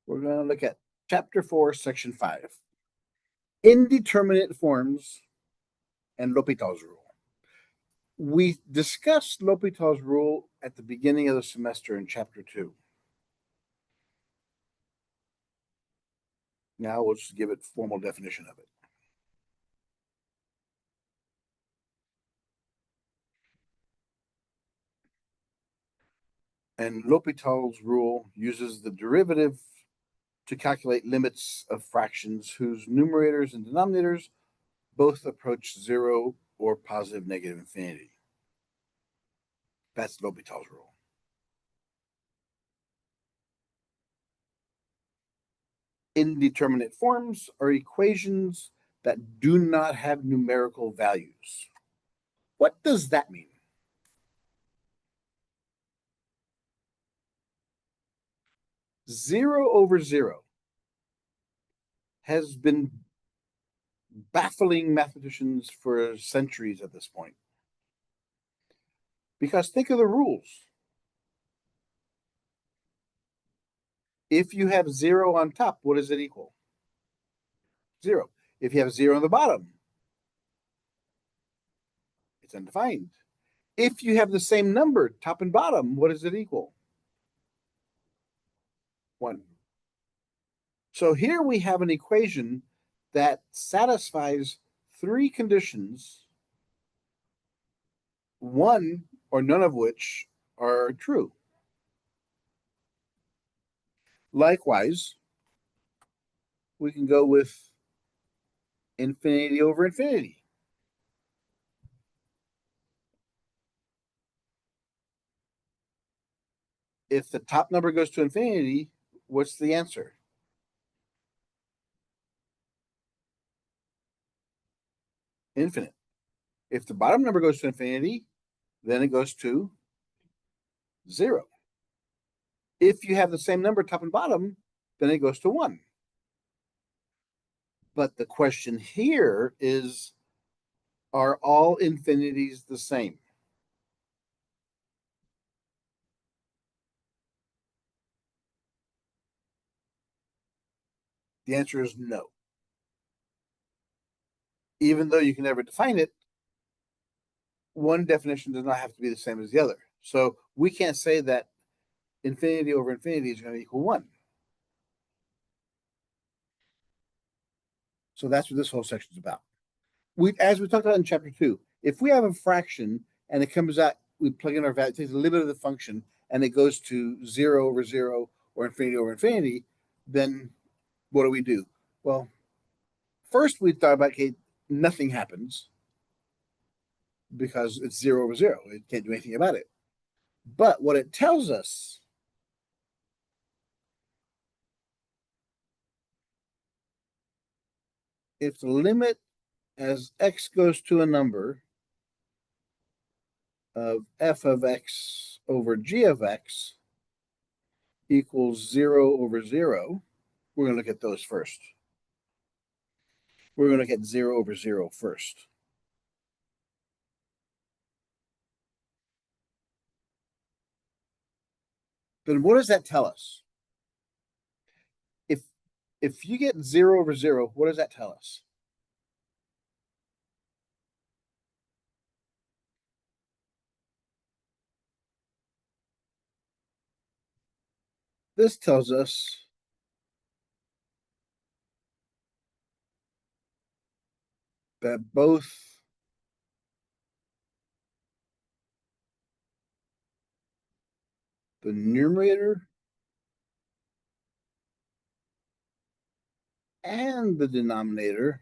We're going to look at Chapter 4, Section 5, Indeterminate Forms and L'Hopital's Rule. We discussed L'Hopital's Rule at the beginning of the semester in Chapter 2. Now we'll just give it formal definition of it. And L'Hopital's rule uses the derivative to calculate limits of fractions whose numerators and denominators both approach zero or positive negative infinity. That's L'Hopital's rule. Indeterminate forms are equations that do not have numerical values. What does that mean? Zero over zero has been baffling mathematicians for centuries at this point. Because think of the rules. If you have zero on top, what does it equal? Zero. If you have zero on the bottom, it's undefined. If you have the same number, top and bottom, what does it equal? One. So here we have an equation that satisfies three conditions, one or none of which are true. Likewise, we can go with infinity over infinity. If the top number goes to infinity, what's the answer? Infinite. If the bottom number goes to infinity, then it goes to zero. If you have the same number top and bottom, then it goes to one. But the question here is, are all infinities the same? The answer is no. Even though you can never define it, one definition does not have to be the same as the other. So we can't say that infinity over infinity is going to equal one. So that's what this whole section is about. As we talked about in chapter 2, if we have a fraction and it comes out, we plug in our value, take the limit of the function, and it goes to 0 over 0 or infinity over infinity, then what do we do? Well, first we thought about, okay, nothing happens because it's 0 over 0. It can't do anything about it. But what it tells us if the limit as x goes to a number of f of x over g of x equals 0 over 0, we're going to look at those first. We're going to look at 0 over 0 first. Then what does that tell us? If you get 0 over 0, what does that tell us? This tells us that both the numerator and the denominator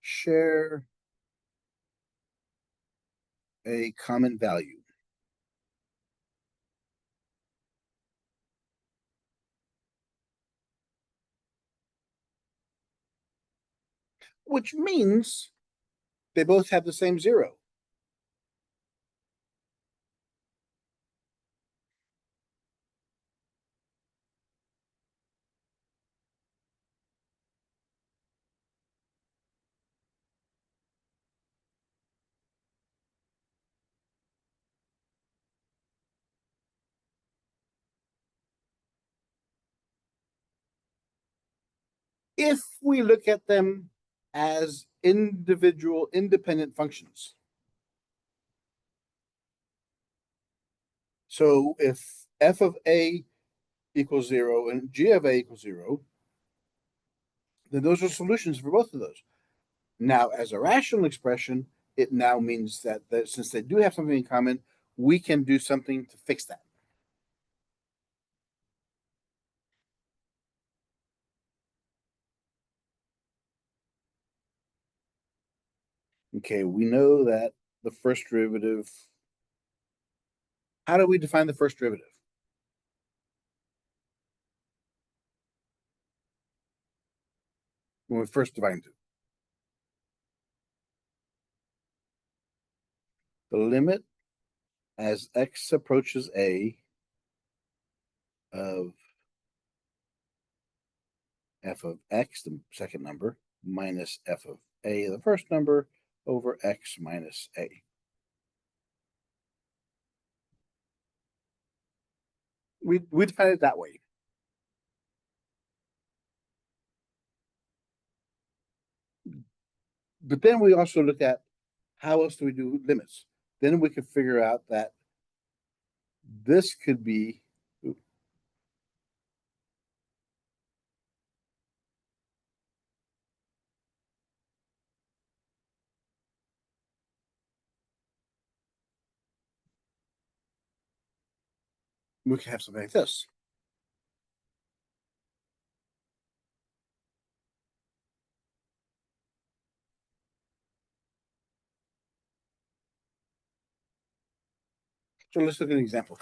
share a common value. Which means they both have the same 0. if we look at them as individual independent functions. So if f of a equals 0 and g of a equals 0, then those are solutions for both of those. Now, as a rational expression, it now means that since they do have something in common, we can do something to fix that. Okay, we know that the first derivative. How do we define the first derivative? When we first divide it. The limit as x approaches a of f of x, the second number, minus f of a, the first number, over x minus a. We define it that way. But then we also look at how else do we do limits? Then we could figure out that this could be, we could have something like this. So let's look at an example.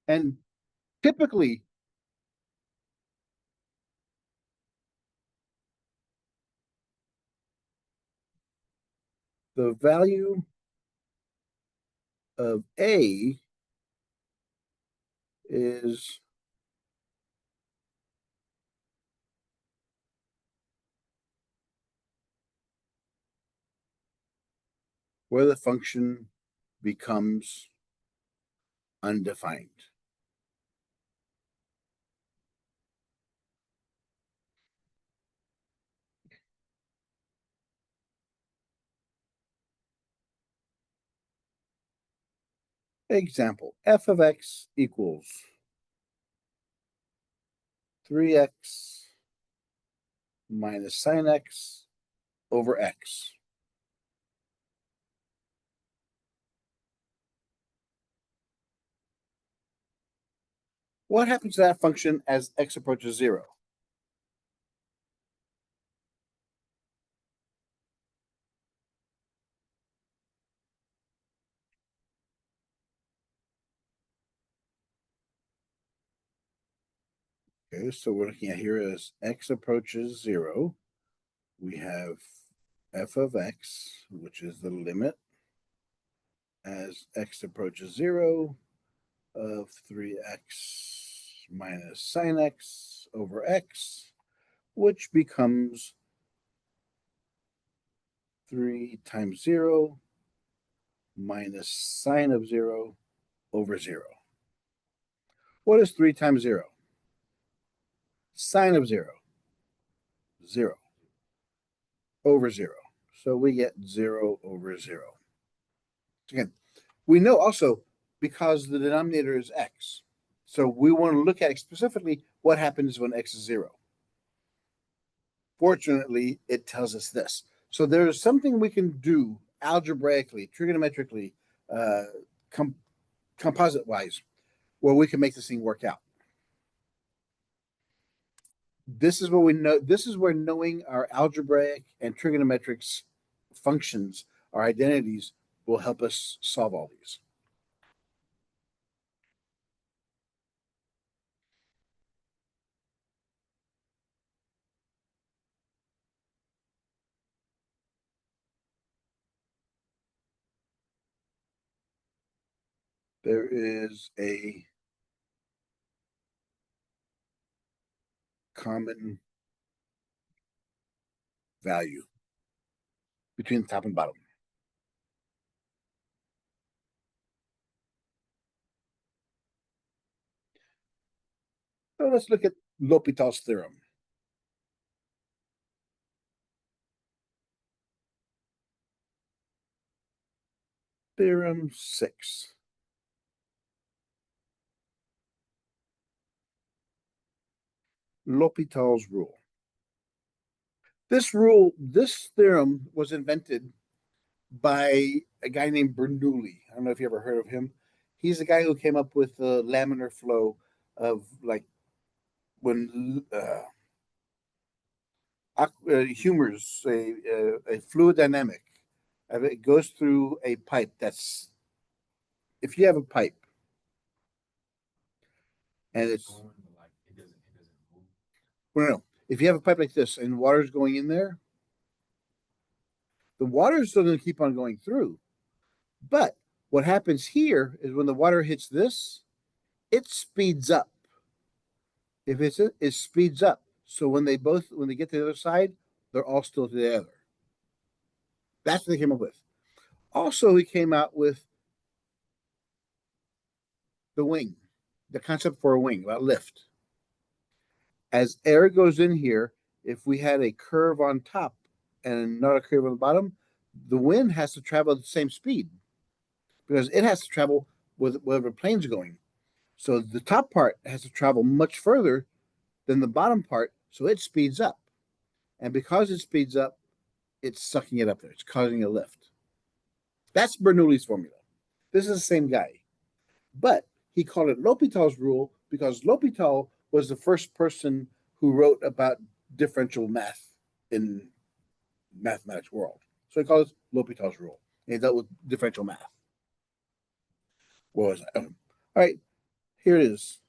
And typically, the value of a is where the function becomes undefined. Example, f of x equals 3x minus sine x over x. What happens to that function as x approaches 0? Okay, so we're looking at here as x approaches 0. We have f of x, which is the limit as x approaches 0 of 3x minus sine x over x, which becomes 3 times 0 minus sine of 0 over 0. What is 3 times 0? Sine of 0, 0 over 0. So we get 0 over 0. Again, we know also because the denominator is x. So we want to look at specifically what happens when x is 0. Fortunately, it tells us this. So there's something we can do algebraically, trigonometrically, uh, composite-wise, where we can make this thing work out. This is what we know. This is where knowing our algebraic and trigonometrics functions, our identities, will help us solve all these. There is a common value between the top and bottom. So let's look at L'Hopital's theorem. Theorem 6. L'Hopital's rule. This theorem was invented by a guy named Bernoulli. I don't know if you ever heard of him. He's the guy who came up with the laminar flow of like when humors, a fluid dynamic. It goes through a pipe. That's if you have a pipe and it's well, no, if you have a pipe like this and water's going in there, the water is still going to keep on going through. But what happens here is when the water hits this, it speeds up. If it speeds up. So when they get to the other side, they're all still together. That's what they came up with. Also, he came out with the wing, the concept for a wing, about lift. As air goes in here, if we had a curve on top and not a curve on the bottom, the wind has to travel at the same speed because it has to travel with wherever the plane's going. So the top part has to travel much further than the bottom part, so it speeds up. And because it speeds up, it's sucking it up there. It's causing a lift. That's Bernoulli's formula. This is the same guy. But he called it L'Hopital's rule because L'Hopital was the first person who wrote about differential math in mathematics world. So he called it L'Hopital's rule. And he dealt with differential math. What was that? All right, here it is.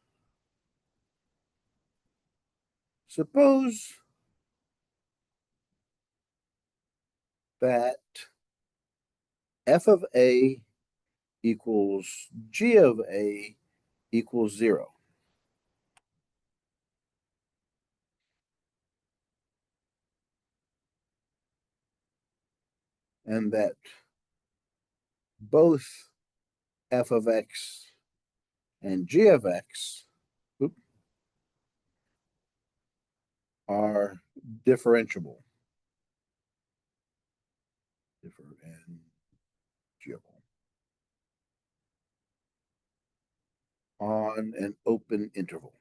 Suppose that f of a equals g of a equals 0. And that both f of x and g of x are differentiable. Differentiable on an open interval.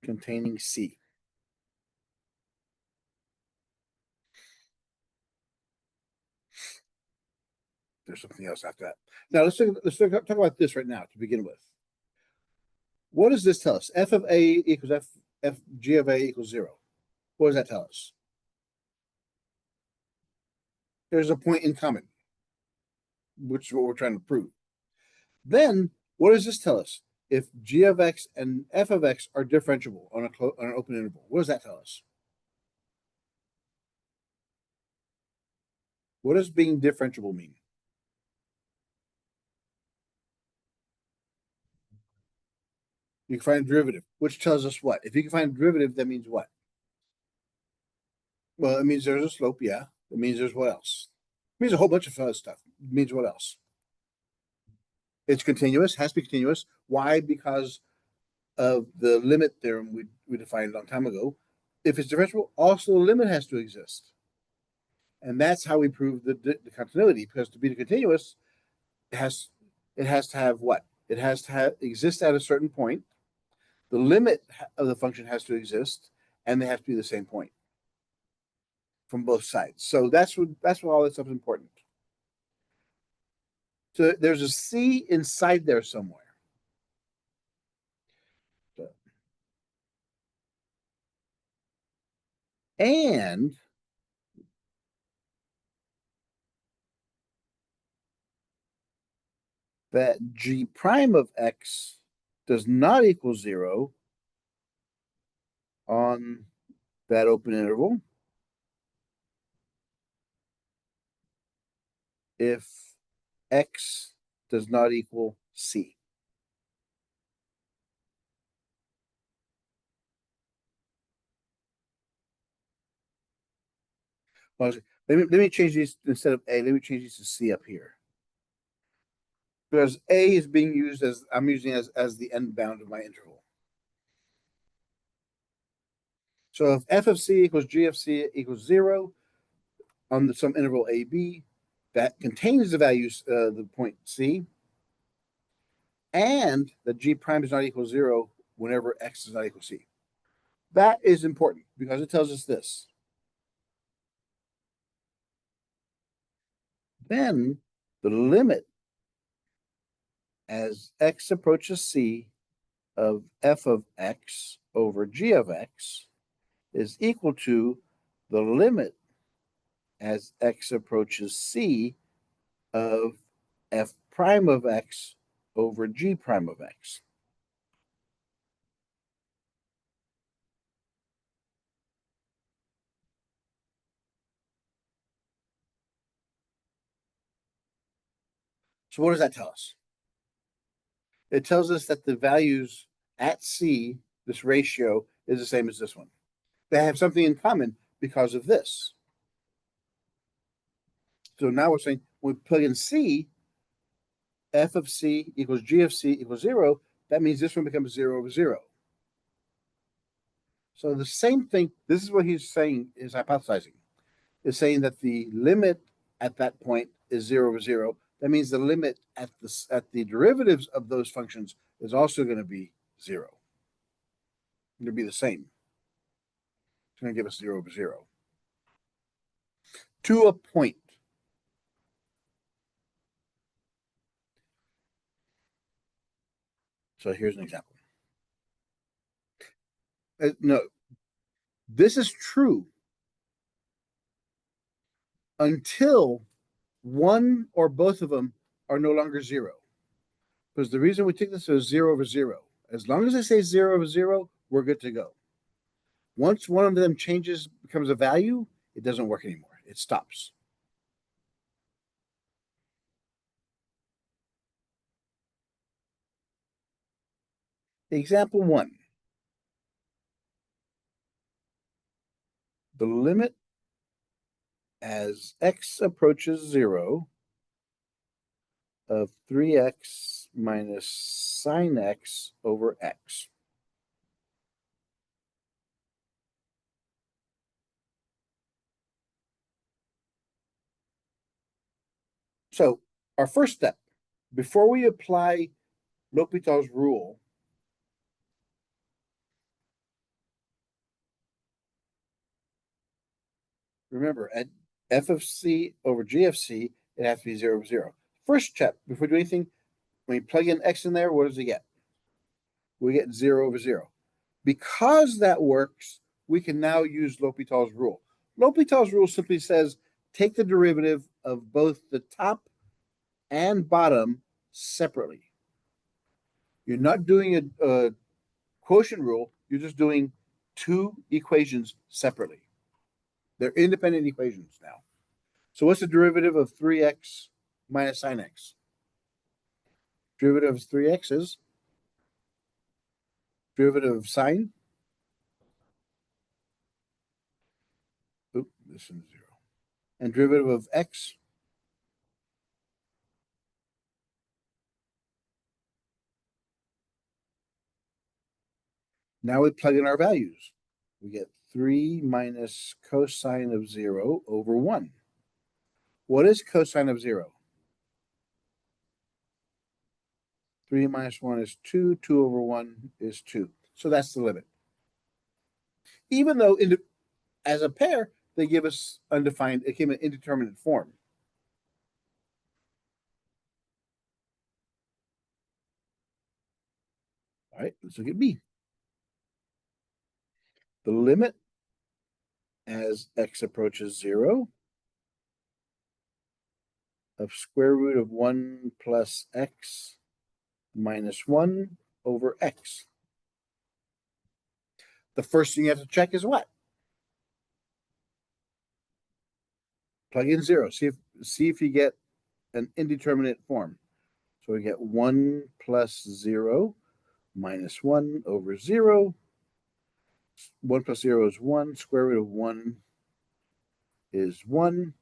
Containing C. There's something else after that. Now let's talk about this right now to begin with. What does this tell us? F of A equals F G of A equals 0. What does that tell us? There's a point in common, which is what we're trying to prove. Then what does this tell us? If G of X and F of X are differentiable on an open interval, what does that tell us? What does being differentiable mean? You can find a derivative, which tells us what? If you can find a derivative, that means what? Well, it means there's a slope, yeah. It means there's what else? It means a whole bunch of other stuff. It means what else? It's continuous, has to be continuous. Why? Because of the limit theorem we defined a long time ago. If it's differentiable, also the limit has to exist. And that's how we prove the continuity, because to be continuous, it has to have what? It has to exist at a certain point. The limit of the function has to exist, and they have to be the same point from both sides. So that's what all this stuff is important. So there's a C inside there somewhere. So, and that G prime of X does not equal 0 on that open interval if X does not equal C. Well, let me change these instead of A. Let me change these to C up here. because A is being used as I'm using as the end bound of my interval. So if f of c equals g of c equals 0 on some interval a, b, that contains the values, the point c, and that g prime is not equal to 0 whenever x is not equal to c. That is important because it tells us this. Then the limit as x approaches c of f of x over g of x is equal to the limit as x approaches c of f prime of x over g prime of x. So what does that tell us? It tells us that the values at c, this ratio, is the same as this one. They have something in common because of this. So now we're saying when we plug in c, f of c equals g of c equals 0, that means this one becomes 0 over 0. So the same thing, this is what he's saying, is hypothesizing, is saying that the limit at that point is 0 over 0. That means the limit at the derivatives of those functions is also going to be 0. It's going to be the same. It's going to give us 0 over 0. To a point. So here's an example. No, this is true until one or both of them are no longer 0. Because the reason we take this as 0 over 0, as long as I say 0 over 0, we're good to go. Once one of them changes, becomes a value, it doesn't work anymore. It stops. Example 1. The limit as x approaches 0 of 3x minus sine x over x. So our first step, before we apply L'Hopital's rule, remember at f of c over g of c, it has to be 0 over 0. First step, before we do anything, when you plug in x in there, what does it get? We get 0 over 0. Because that works, we can now use L'Hopital's rule. L'Hopital's rule simply says take the derivative of both the top and bottom separately. You're not doing a quotient rule, you're just doing two equations separately. They're independent equations now. So what's the derivative of 3x minus sine x? Derivative of 3x is derivative of sine. Oop, this is 0. And derivative of x. Now we plug in our values. We get 3 minus cosine of 0 over 1. What is cosine of 0? 3 minus 1 is 2. 2 over 1 is 2. So that's the limit. Even though as a pair, they give us undefined, it came in indeterminate form. All right, let's look at B. The limit as x approaches 0 of square root of 1 plus x minus 1 over x. The first thing you have to check is what? Plug in 0. See if you get an indeterminate form. So we get 1 plus 0 minus 1 over 0. 1 plus 0 is 1. Square root of 1 is 1.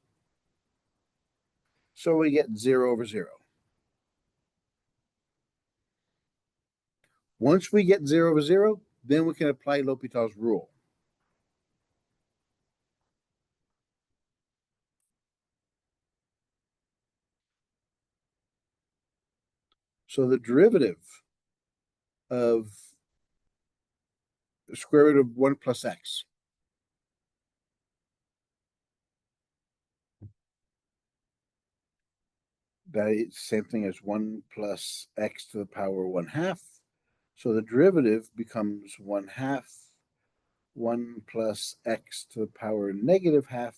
So we get 0 over 0. Once we get 0 over 0, then we can apply L'Hopital's rule. So the derivative of the square root of 1 plus x that is the same thing as 1 plus x to the power 1/2. So the derivative becomes 1/2 1 plus x to the power negative half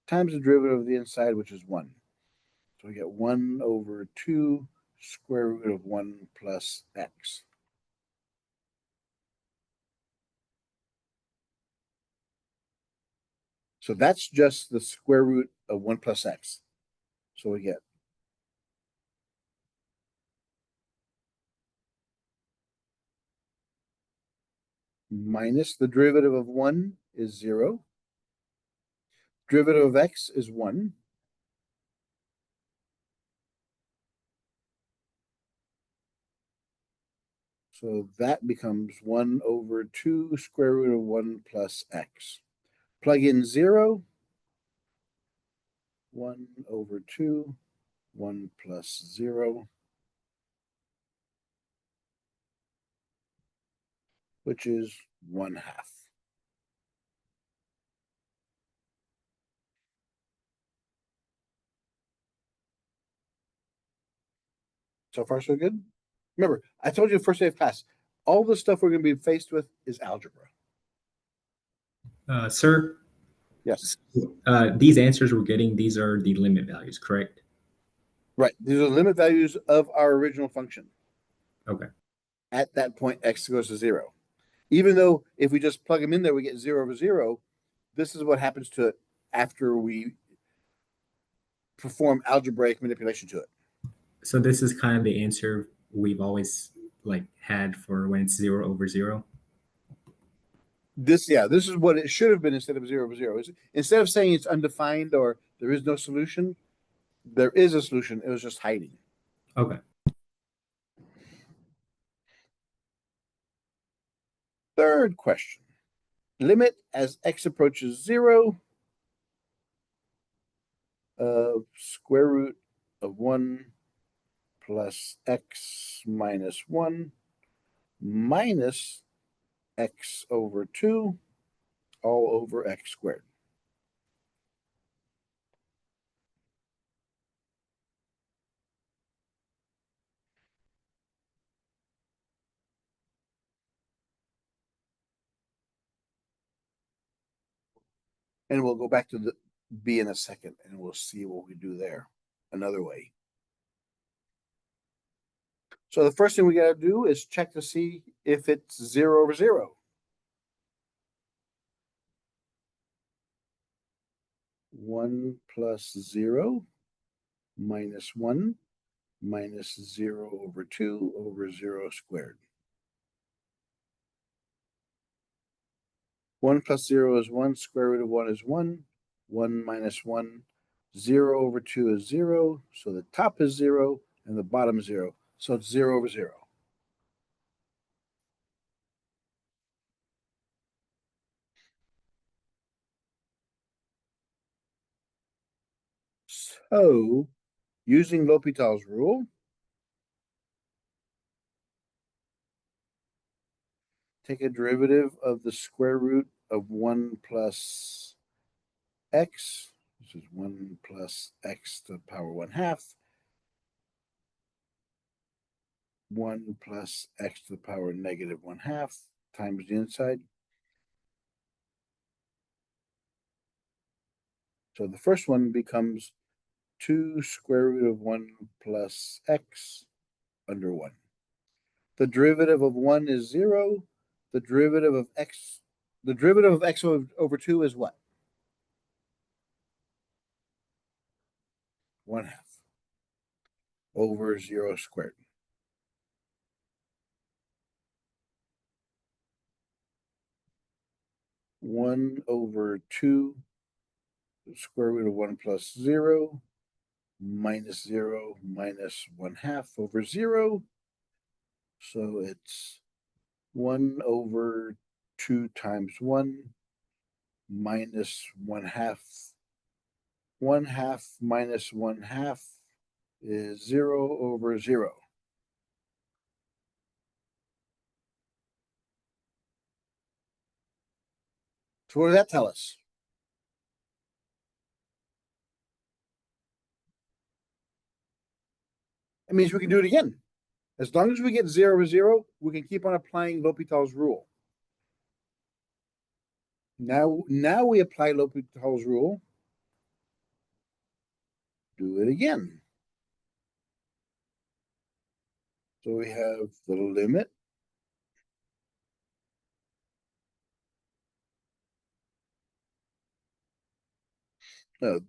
times the derivative of the inside, which is 1. So we get 1 over 2 square root of 1 plus x. So that's just the square root of 1 plus x. So we get minus the derivative of 1 is 0. Derivative of x is 1. So that becomes 1 over 2 square root of 1 plus x. Plug in 0. 1 over 2, 1 plus 0, which is 1/2. So far, so good. Remember, I told you the first day of class, all the stuff we're going to be faced with is algebra. Sir, Yes. these answers we're getting, these are the limit values, correct? Right. These are the limit values of our original function. Okay. At that point, x goes to 0. Even though if we just plug them in there, we get 0 over 0, this is what happens to it after we perform algebraic manipulation to it. So this is kind of the answer we've always like had for when it's 0 over 0. This is what it should have been instead of 0 over 0. Instead of saying it's undefined or there is no solution, there is a solution. It was just hiding. Okay. Third question. Limit as x approaches 0 of square root of 1 plus x minus 1 minus x over 2 all over x squared. And we'll go back to the b in a second, and we'll see what we do there another way. So the first thing we got to do is check to see if it's 0 over 0. 1 plus 0 minus 1 minus 0 over 2 over 0 squared. 1 plus 0 is 1, square root of 1 is 1, 1 minus 1, 0 over 2 is 0, so the top is 0 and the bottom is 0, so it's 0 over 0. So, using L'Hopital's rule, take a derivative of the square root of 1 plus x, which is 1 plus x to the power 1/2, 1 plus x to the power negative 1/2 times the inside. So the first one becomes 2 square root of 1 plus x under 1. The derivative of 1 is 0. The derivative of x over 2 is what? 1/2 over 0 squared. One over 2 square root of 1 plus 0 minus 0 minus 1/2 over 0. So it's 1/2 times 1 minus 1/2. 1/2 minus 1/2 is 0/0. So what does that tell us? It means we can do it again. As long as we get 0/0, we can keep on applying L'Hopital's rule. Now we apply L'Hopital's rule. Do it again. So we have the limit no,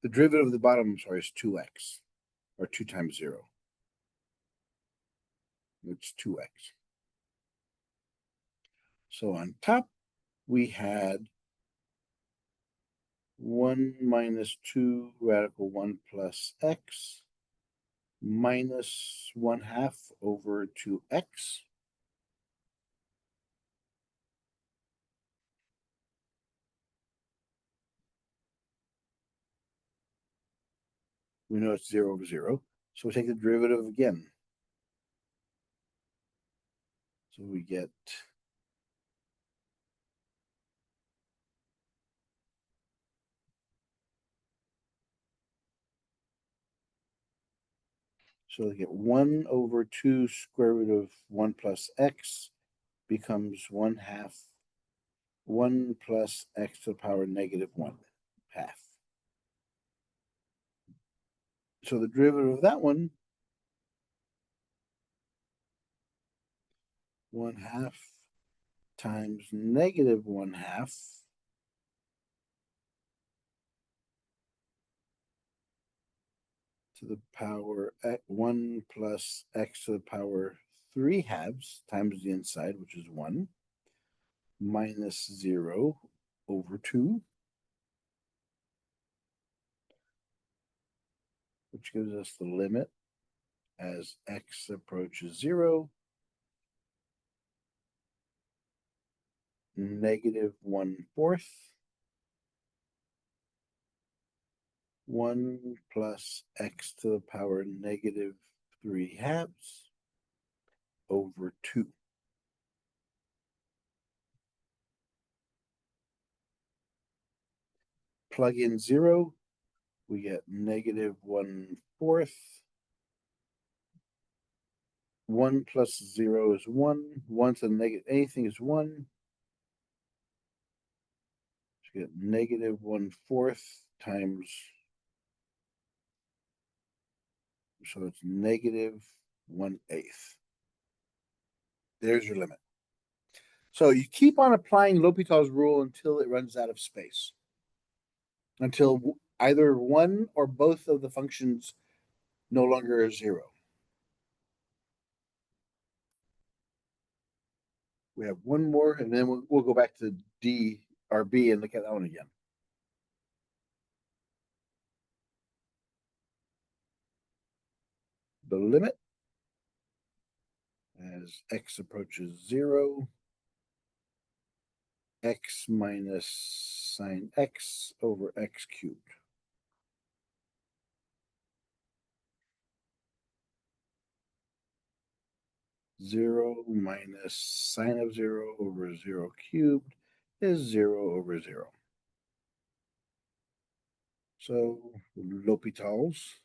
the derivative of the bottom, I'm sorry, is 2x, or 2 times 0. It's 2x. So on top, we had 1 minus 2 radical 1 plus x minus 1/2 over 2x. We know it's 0/0. So we take the derivative again. So we get so we get 1/2 square root of 1 plus x becomes 1/2 1 plus x to the power negative 1/2. So the derivative of that one, 1/2 times negative 1/2 to the power 1 plus x to the power 3/2 times the inside, which is 1, minus 0/2, which gives us the limit as x approaches 0, negative 1/4, 1 plus x to the power negative 3/2 over 2. Plug in 0, we get negative 1/4. 1 plus 0 is 1. 1 to the negative anything is 1. So you get negative 1/4 times, so it's negative 1/8. There's your limit. So you keep on applying L'Hopital's rule until it runs out of space, until either one or both of the functions no longer are 0. We have one more, and then we'll go back to D or B and look at that one again. The limit as x approaches 0, x minus sine x over x cubed. Zero minus sine of 0 over 0 cubed is 0/0. So L'Hopital's,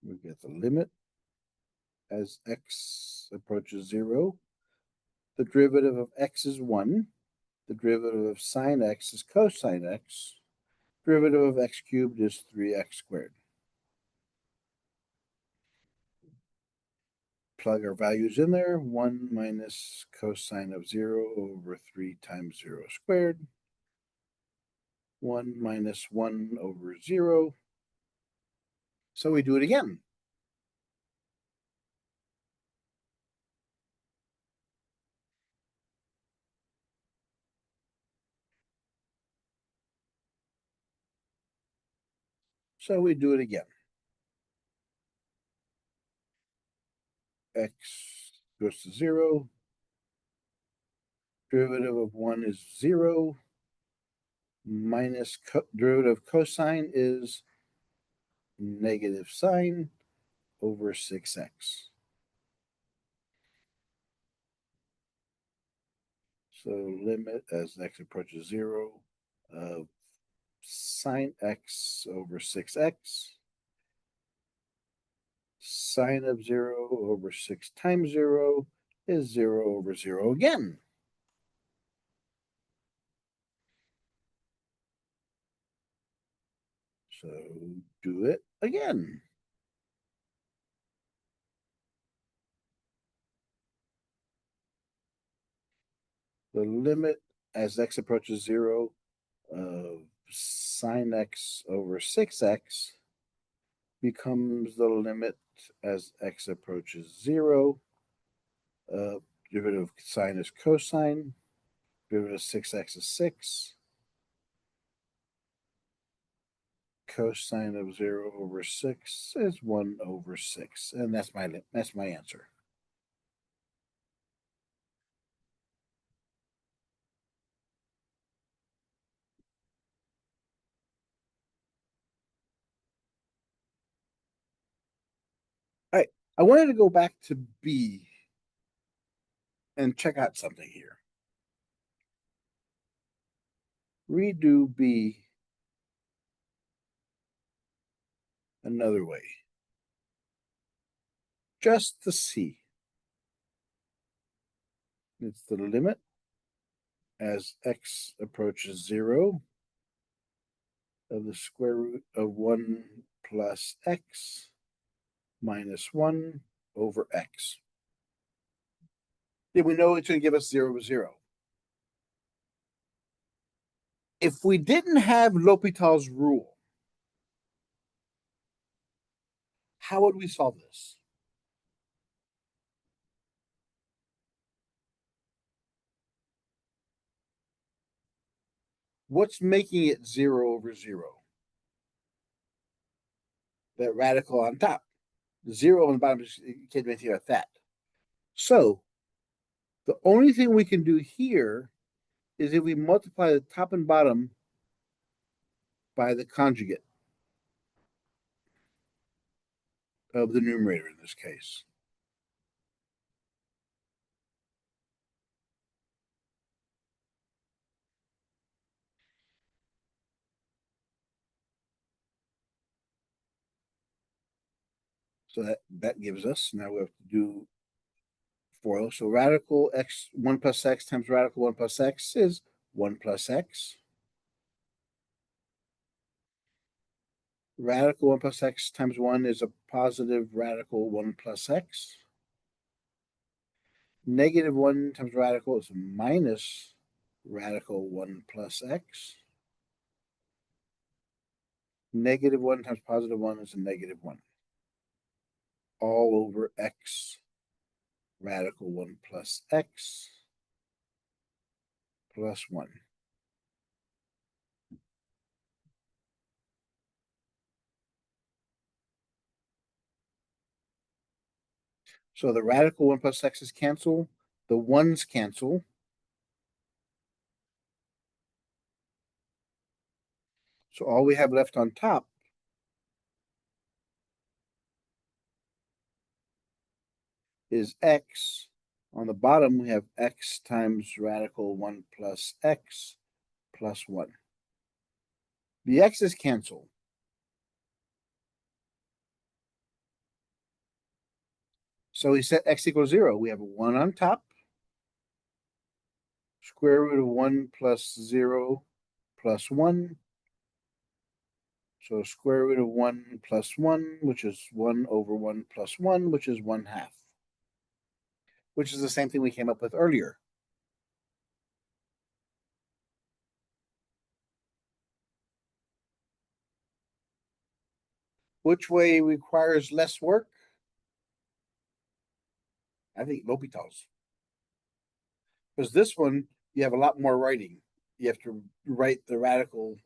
we get the limit as x approaches 0. The derivative of x is 1. The derivative of sine x is cosine x. Derivative of x cubed is 3x squared. Plug our values in there. 1 minus cosine of 0 over 3 times 0 squared. 1 minus 1 over 0. So we do it again. So we do it again. x goes to 0. Derivative of 1 is 0. Minus derivative of cosine is negative sine over 6x. So limit as x approaches 0 of sine x over 6x. Sine of 0 over 6 times 0 is 0 over 0 again. So do it again. The limit as x approaches 0 of sine x over 6x becomes the limit as x approaches 0. Derivative of sine is cosine. Derivative of 6x is 6. Cosine of 0 over 6 is 1 over 6. And that's my answer. All right. I wanted to go back to B and check out something here. Redo B another way. Just to see. It's the limit as x approaches 0 of the square root of 1 plus x minus 1 over x. Yeah, we know it's going to give us 0 over 0. If we didn't have L'Hopital's rule, how would we solve this? What's making it 0 over 0? That radical on top. The 0 on the bottom, you can't do anything about that. So the only thing we can do here is if we multiply the top and bottom by the conjugate of the numerator in this case. So that gives us, now we have to do FOIL. So radical x, 1 plus x times radical 1 plus x is 1 plus x. Radical 1 plus x times 1 is a positive radical 1 plus x. Negative 1 times radical is minus radical 1 plus x. Negative 1 times positive 1 is a negative 1. All over x radical 1 plus x plus 1. So the radical 1 plus x's cancel. The 1's cancel. So all we have left on top is x. On the bottom, we have x times radical 1 plus x plus 1. The x's cancel. So we set x equals 0. We have a 1 on top. Square root of 1 plus 0 plus 1. So square root of 1 plus 1, which is 1 over 1 plus 1, which is 1/2. Which is the same thing we came up with earlier. Which way requires less work? I think L'Hopital's. Because this one, you have a lot more writing. You have to write the radical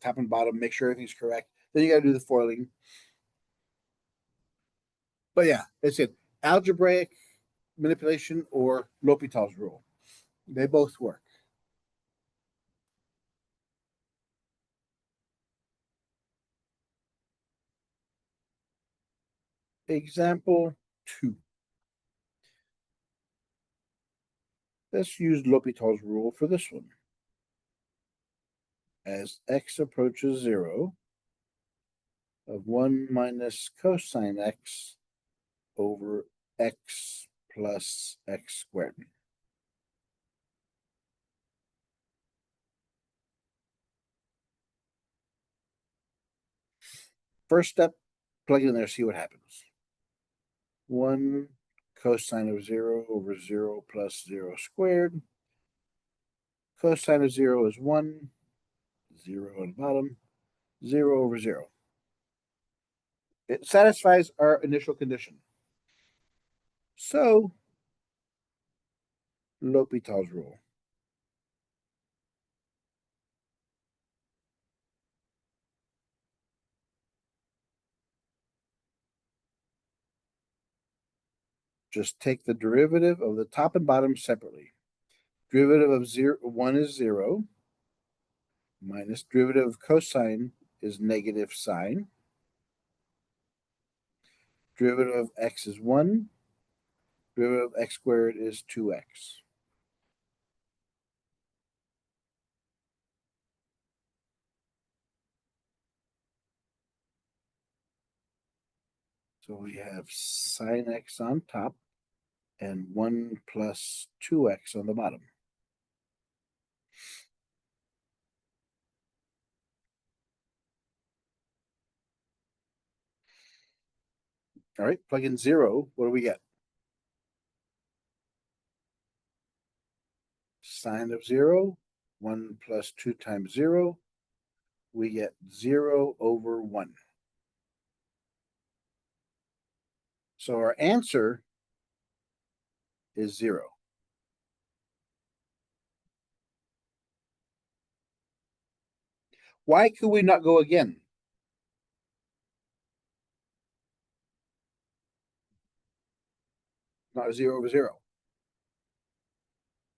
top and bottom, make sure everything's correct. Then you got to do the foiling. But yeah, it's it. Algebraic manipulation or L'Hopital's rule. They both work. Example 2. Let's use L'Hopital's rule for this one. As x approaches 0, of 1 minus cosine x over x plus x squared. First step, plug it in there, see what happens. 1 cosine of 0 over 0 plus 0 squared. Cosine of 0 is 1, 0 on the bottom, 0 over 0. It satisfies our initial condition. So, L'Hopital's rule. Just take the derivative of the top and bottom separately. Derivative of 1 is 0, minus derivative of cosine is negative sine. Derivative of x is 1. Derivative of x squared is 2x. So we have sine x on top and 1 plus 2x on the bottom. All right, plug in 0. What do we get? Sine of 0, 1 plus 2 times 0. We get 0 over 1. So our answer is 0. Why could we not go again? Not 0 over 0.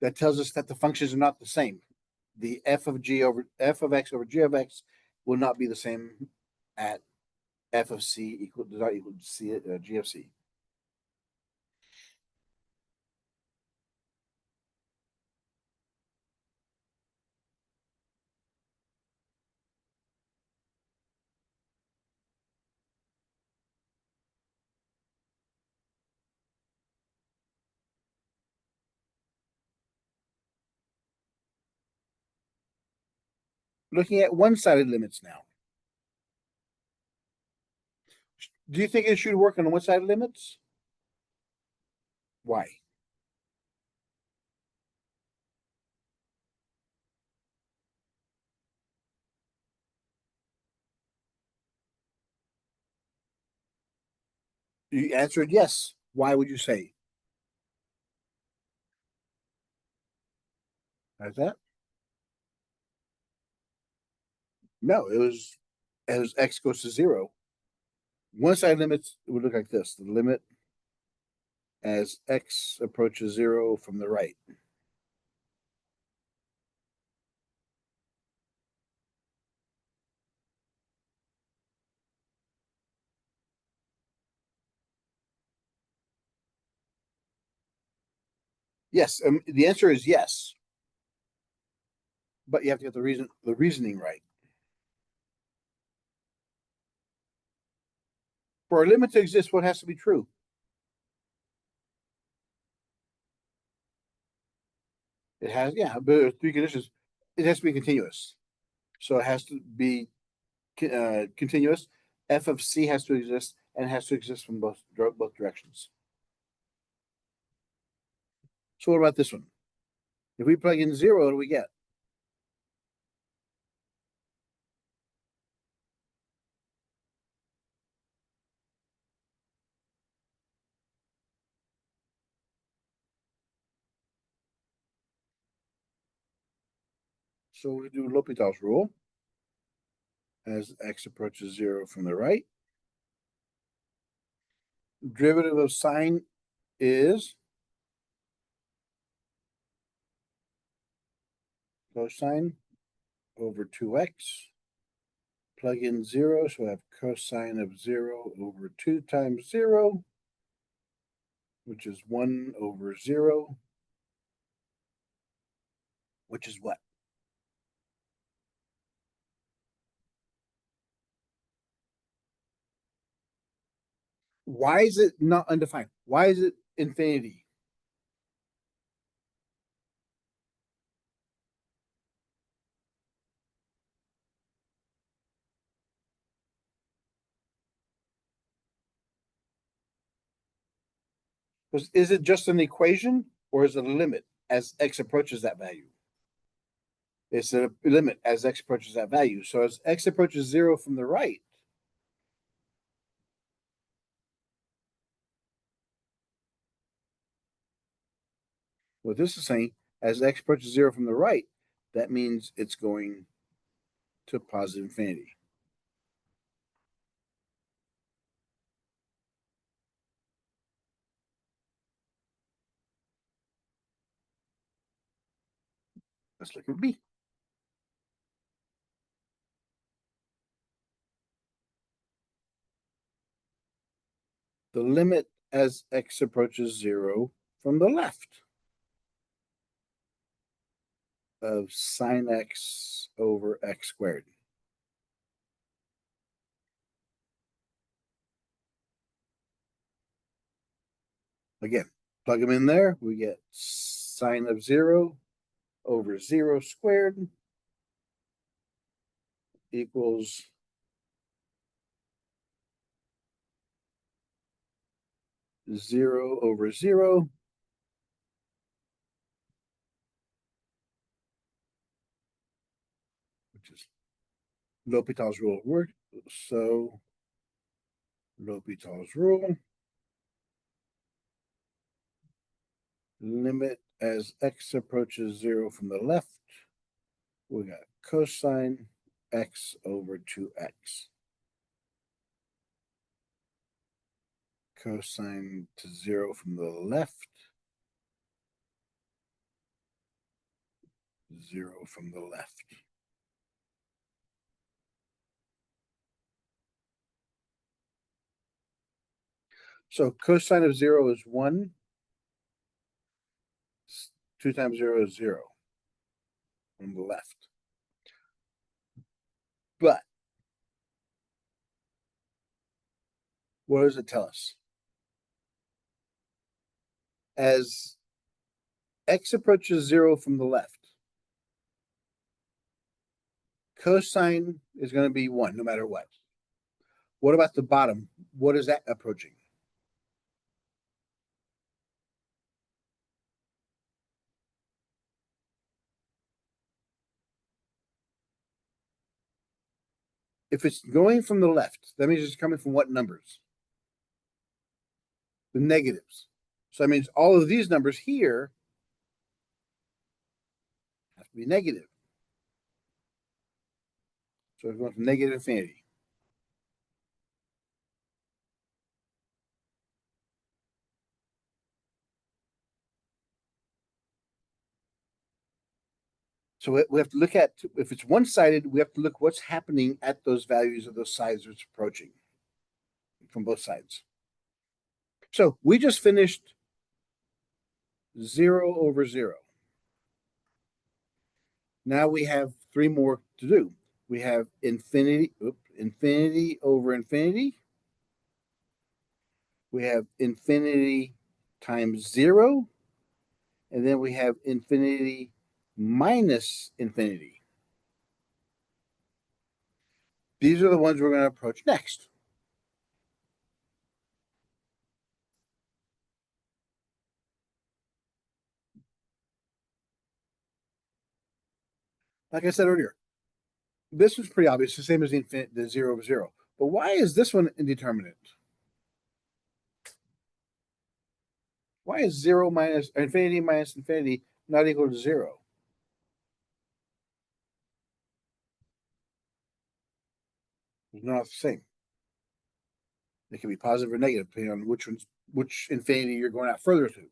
That tells us that the functions are not the same. The f of x over g of x will not be the same at f of c does not equal c g of c. Looking at one-sided limits now. Do you think it should work on one-sided limits? Why? You answered yes. Why would you say? Like that? No, it was as x goes to 0. One-sided limits would look like this. The limit as x approaches 0 from the right. Yes, the answer is yes. But you have to get the reasoning right. For a limit to exist, what has to be true? It has, yeah, but there are 3 conditions. It has to be continuous. So it has to be continuous. F of c has to exist, and it has to exist from both directions. So what about this one? If we plug in 0, what do we get? So we do L'Hopital's rule. As x approaches 0 from the right. Derivative of sine is cosine over 2x. Plug in 0, so I have cosine of 0 over 2 times 0, which is 1 over 0, which is what? Why is it not undefined? Why is it infinity? Because is it just an equation or is it a limit as x approaches that value? It's a limit as x approaches that value. So as x approaches 0 from the right, what this is saying, as x approaches 0 from the right, that means it's going to positive infinity. Let's look at B. The limit as x approaches 0 from the left of sine x over x squared. Again, plug them in there, we get sine of 0 over 0 squared equals 0 over 0, which is L'Hopital's rule of work. So L'Hopital's rule, limit as x approaches 0 from the left, we got cosine x over 2x. Cosine to 0 from the left, 0 from the left. So cosine of 0 is 1. 2 times 0 is 0 on the left. But what does it tell us? As x approaches 0 from the left, cosine is going to be 1 no matter what. What about the bottom? What is that approaching? If it's going from the left, that means it's coming from what numbers? The negatives. So that means all of these numbers here have to be negative. So it's going from negative infinity. So we have to look at, if it's one-sided, we have to look what's happening at those values of those sides it's approaching from both sides. So we just finished 0 over 0. Now we have 3 more to do. We have infinity over infinity. We have infinity times 0. And then we have infinity minus infinity. These are the ones we're going to approach next. Like I said earlier, this was pretty obvious, the same as the 0 over 0. But why is this one indeterminate? Why is 0 minus infinity minus infinity not equal to 0? It's not the same. It can be positive or negative depending on which infinity you're going out further to.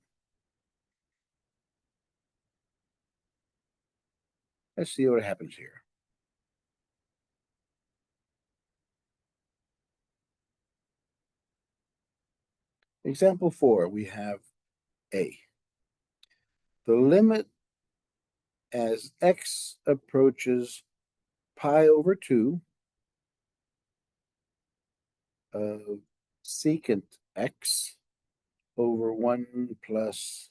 Let's see what happens here. Example 4, we have A. The limit as x approaches pi over 2 of secant x over 1 plus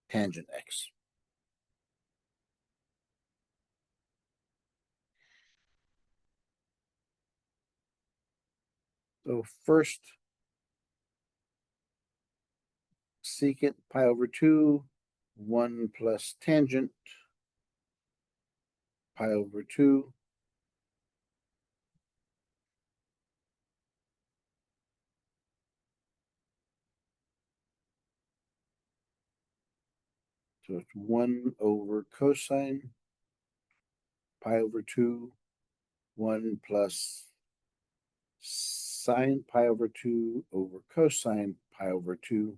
tangent x. So first, secant pi over 2, 1 plus tangent pi over 2. So it's 1 over cosine pi over 2, 1 plus sine pi over 2 over cosine pi over 2.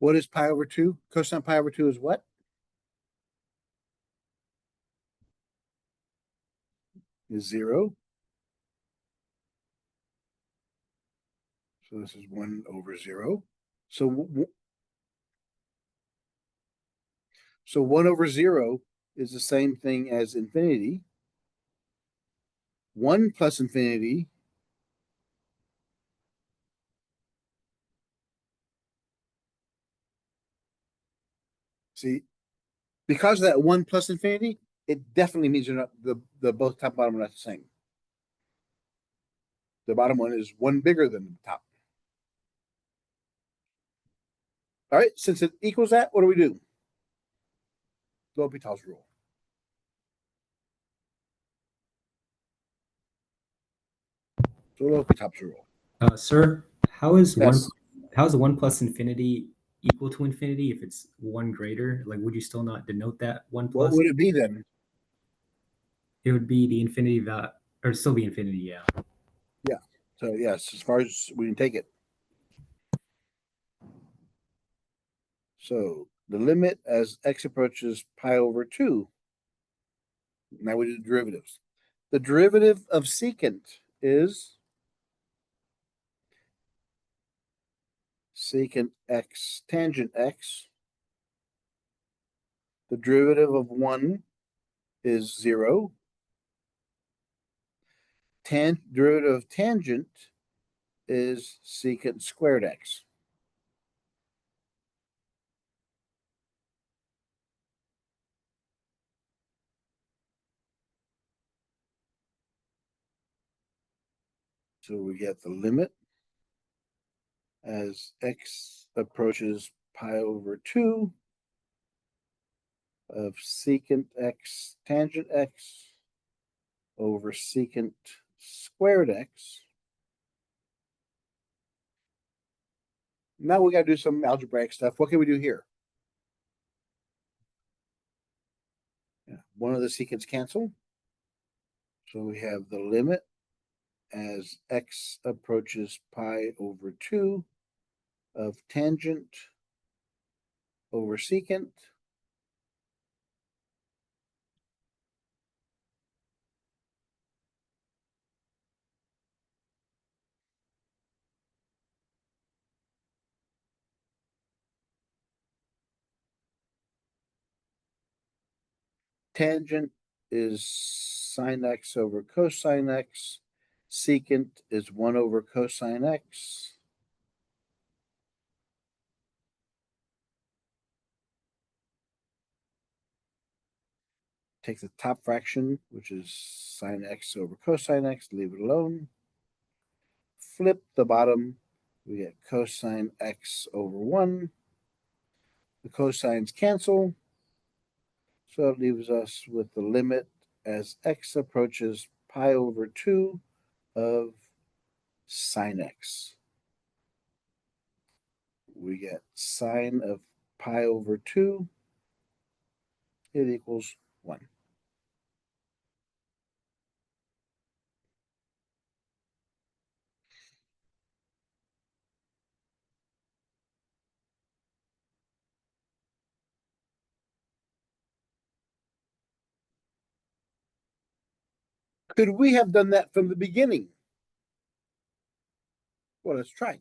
What is pi over 2? Cosine pi over 2 is what? Is 0. So this is 1 over 0. So, so 1 over 0 is the same thing as infinity. 1 plus infinity see, because of that 1 plus infinity, it definitely means you're not the both top and bottom are not the same. The bottom one is 1 bigger than the top. All right, since it equals that, what do we do? Hopital's rule. So Hopital's rule. Sir, how is Yes. the 1 plus infinity equal to infinity if it's 1 greater? Like, would you still not denote that 1 What plus? would it be then? It would be the infinity that, or still be infinity, yeah. Yeah. So yes, as far as we can take it. So the limit as x approaches pi over 2. Now we do the derivatives. The derivative of secant is secant x tangent x. The derivative of 1 is 0. Derivative of tangent is secant squared x. So we get the limit as x approaches pi over 2 of secant x tangent x over secant squared x. Now we got to do some algebraic stuff. What can we do here? Yeah, one of the secants cancel. So we have the limit as x approaches pi over 2 of tangent over secant. Tangent is sine x over cosine x. Secant is 1 over cosine x. Take the top fraction, which is sine x over cosine x, leave it alone. Flip the bottom, we get cosine x over 1. The cosines cancel, so it leaves us with the limit as x approaches pi over 2 of sine x. We get sine of pi over 2, it equals 1. Could we have done that from the beginning? Well, let's try.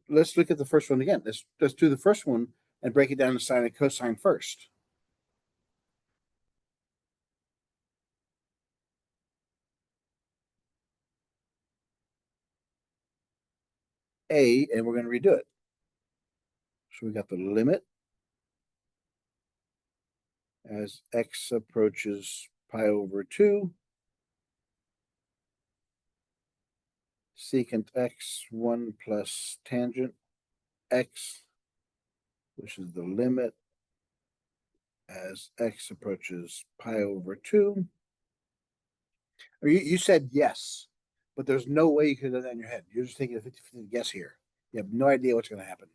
Let's look at the first one again. Let's do the first one and break it down to sine and cosine first. And we're going to redo it. So we got the limit as x approaches pi over 2, secant x 1 plus tangent x, which is the limit as x approaches pi over 2. You said yes, but there's no way you could have done that in your head. You're just taking a 50-50 guess here. You have no idea what's going to happen.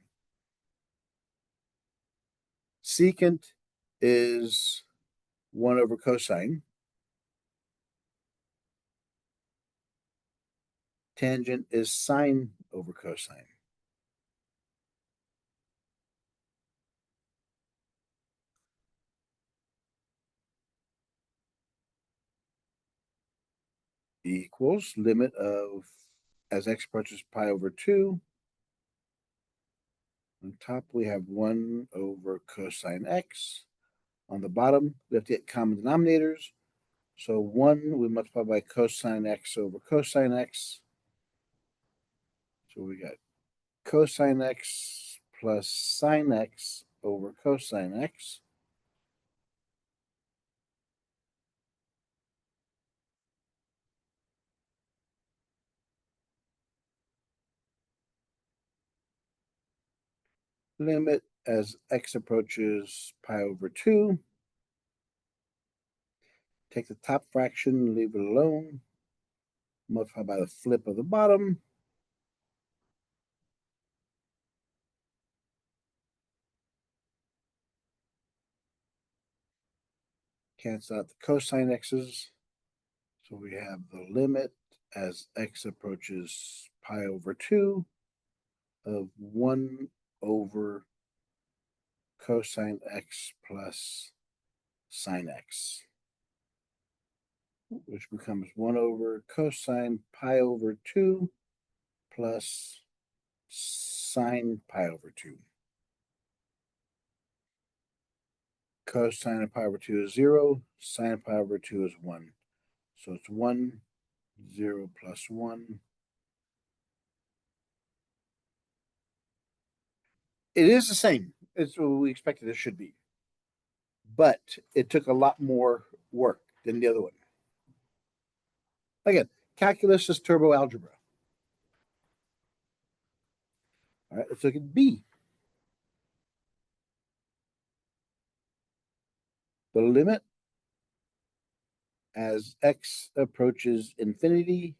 Secant is 1 over cosine. Tangent is sine over cosine. Equals limit of as x approaches pi over 2. On top, we have 1 over cosine x. On the bottom, we have to get common denominators. So 1 we multiply by cosine x over cosine x. So we got cosine x plus sine x over cosine x. Limit as x approaches pi over 2. Take the top fraction, leave it alone. Multiply by the flip of the bottom. Cancel out the cosine x's. So we have the limit as x approaches pi over 2 of 1 over cosine x plus sine x, which becomes 1 over cosine pi over 2 plus sine pi over 2. Cosine of pi over 2 is 0. Sine of pi over 2 is 1. So it's 1, 0 plus 1. It is the same. It's what we expected it should be. But it took a lot more work than the other one. Again, calculus is turbo algebra. All right, let's look at B. The limit as x approaches infinity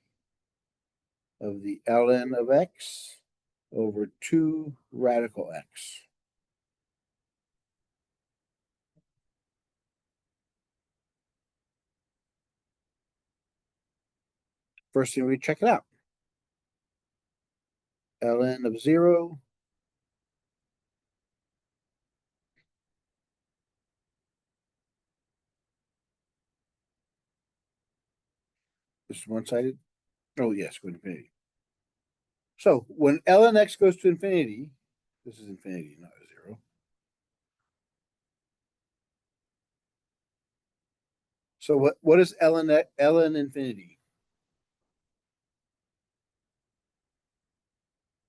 of the ln of x over 2 radical x. First thing we check it out. Ln of 0 is one-sided. Oh, yes, go to infinity. So when ln x goes to infinity, this is infinity, not a 0. So what is ln infinity?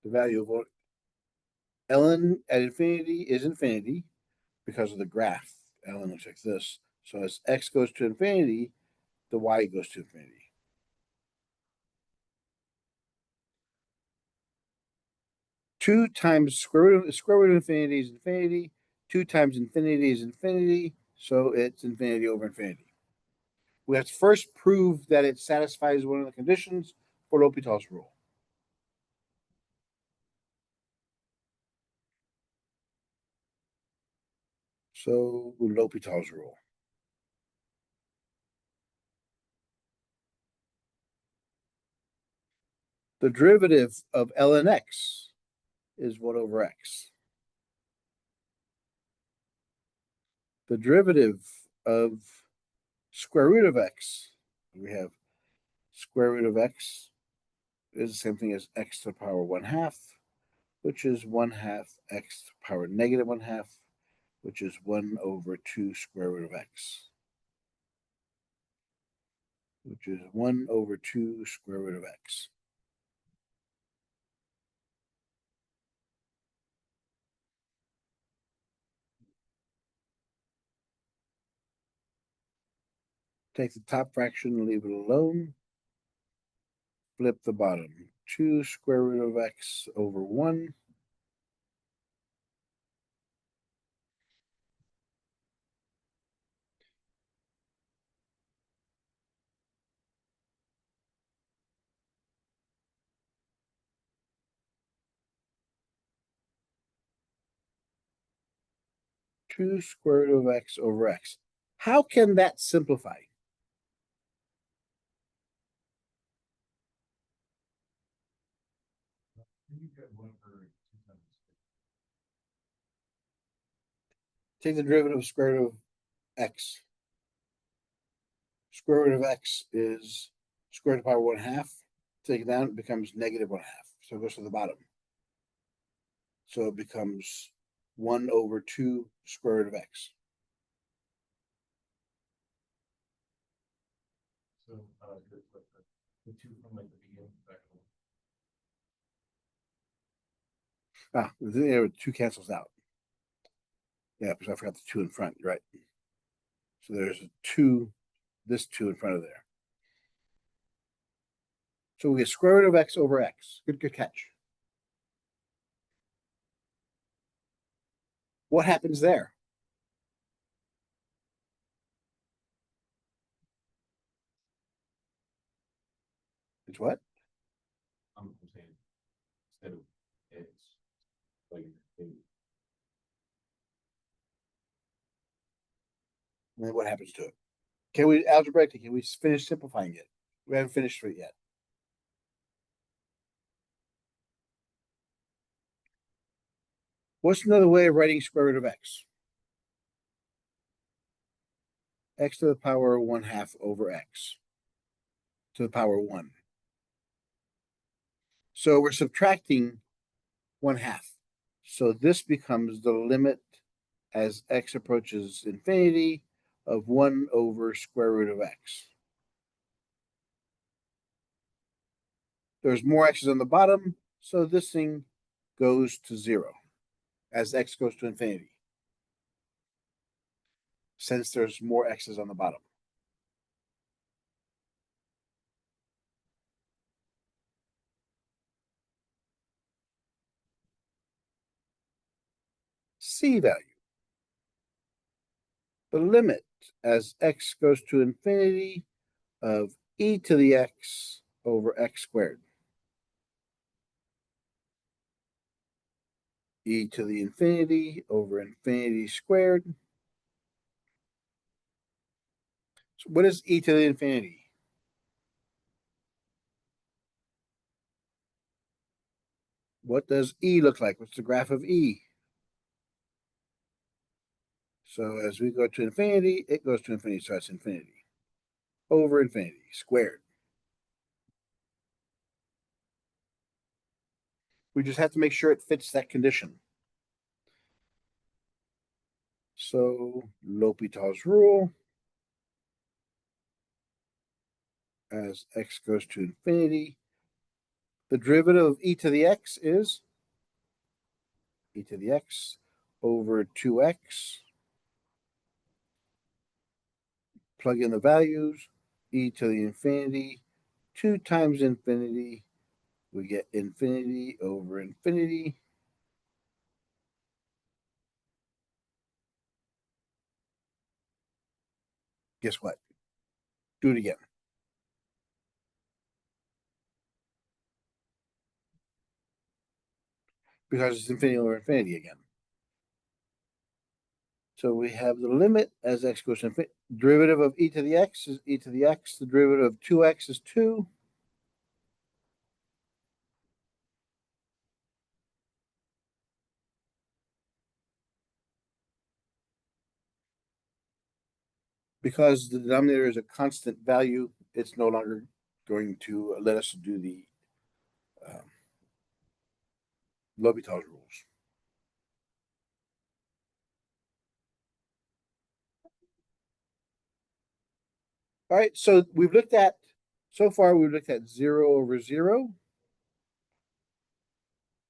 The value of ln at infinity is infinity because of the graph. Ln looks like this. So as x goes to infinity, the y goes to infinity. Two times square root of infinity is infinity. 2 times infinity is infinity. So it's infinity over infinity. We have to first prove that it satisfies one of the conditions for Hopital's rule. So L'Hopital's rule. The derivative of ln x is 1 over x. the derivative of square root of x, we have square root of x is the same thing as x to the power 1/2, which is 1/2 x to the power negative 1/2, which is 1/2 square root of x, which is 1/2 square root of x. Take the top fraction and leave it alone. Flip the bottom. 2 square root of x over 1. Two square root of x over x. How can that simplify? Take the derivative of square root of x. Square root of x is square root of the power 1/2. Take it down, it becomes negative 1/2. So it goes to the bottom. So it becomes 1/2 square root of x. So the two from like the beginning back to There were 2 cancels out. Yeah, because I forgot the 2 in front, right? So there's a 2, this 2 in front of there. So we get square root of x over x. Good catch. What happens there? It's what? I'm saying instead of it's like And then what happens to it? Can we algebraically, can we finish simplifying it? We haven't finished it yet. What's another way of writing square root of x? X to the power 1/2 over x to the power 1. So we're subtracting 1/2. So this becomes the limit as x approaches infinity of 1 over square root of x. There's more x's on the bottom, so this thing goes to 0 as x goes to infinity, since there's more x's on the bottom. C value. The limit as x goes to infinity of e to the x over x squared. E to the infinity over infinity squared. So what is e to the infinity? What does e look like? What's the graph of e? So as we go to infinity, it goes to infinity, so that's infinity over infinity squared. We just have to make sure it fits that condition. So L'Hopital's rule, as x goes to infinity, the derivative of e to the x is e to the x over 2x. Plug in the values, e to the infinity, 2 times infinity, we get infinity over infinity. Guess what? Do it again. Because it's infinity over infinity again. So we have the limit as x goes to infinity. Derivative of e to the x is e to the x. The derivative of 2x is 2. because the denominator is a constant value, it's no longer going to let us do the L'Hopital's rules. All right, so so far we've looked at 0 over 0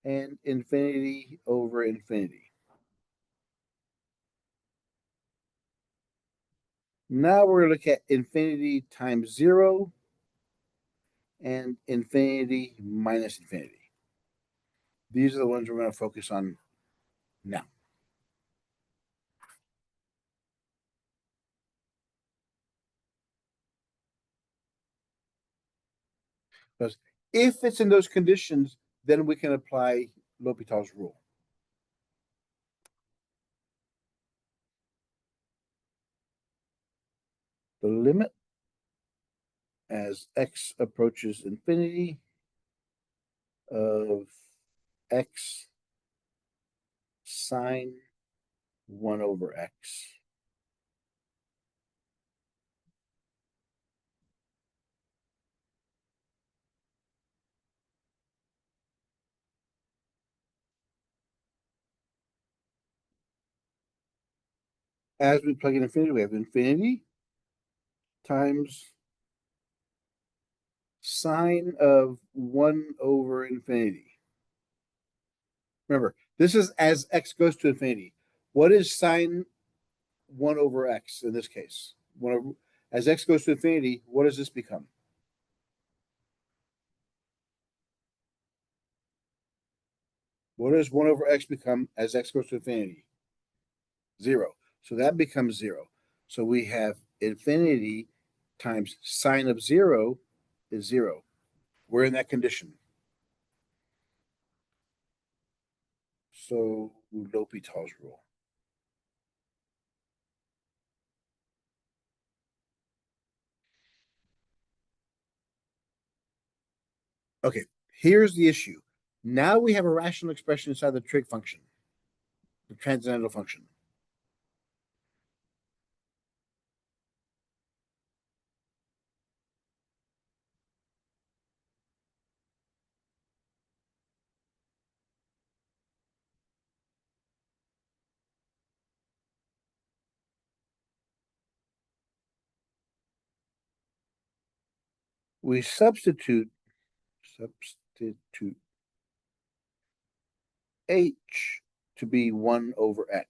and infinity over infinity. Now we're going to look at infinity times 0 and infinity minus infinity. These are the ones we're going to focus on now. Because if it's in those conditions, then we can apply L'Hopital's rule. The limit as x approaches infinity of x sine 1 over x. As we plug in infinity, we have infinity times sine of 1 over infinity. Remember, this is as x goes to infinity. What is sine 1 over x in this case? As x goes to infinity, what does this become? What does 1 over x become as x goes to infinity? 0. So that becomes 0. So we have infinity times sine of 0 is 0. We're in that condition. So L'Hopital's rule. Okay, here's the issue. Now we have a rational expression inside the trig function, the transcendental function. We substitute h to be 1 over x.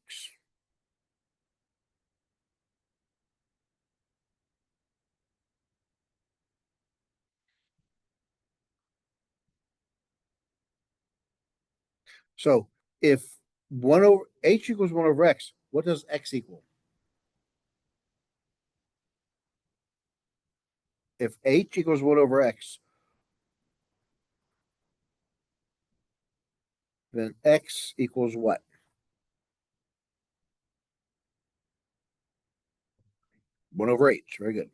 So if 1 over h equals 1 over x, what does x equal? If h equals 1 over x, then x equals what? 1 over h. Very good.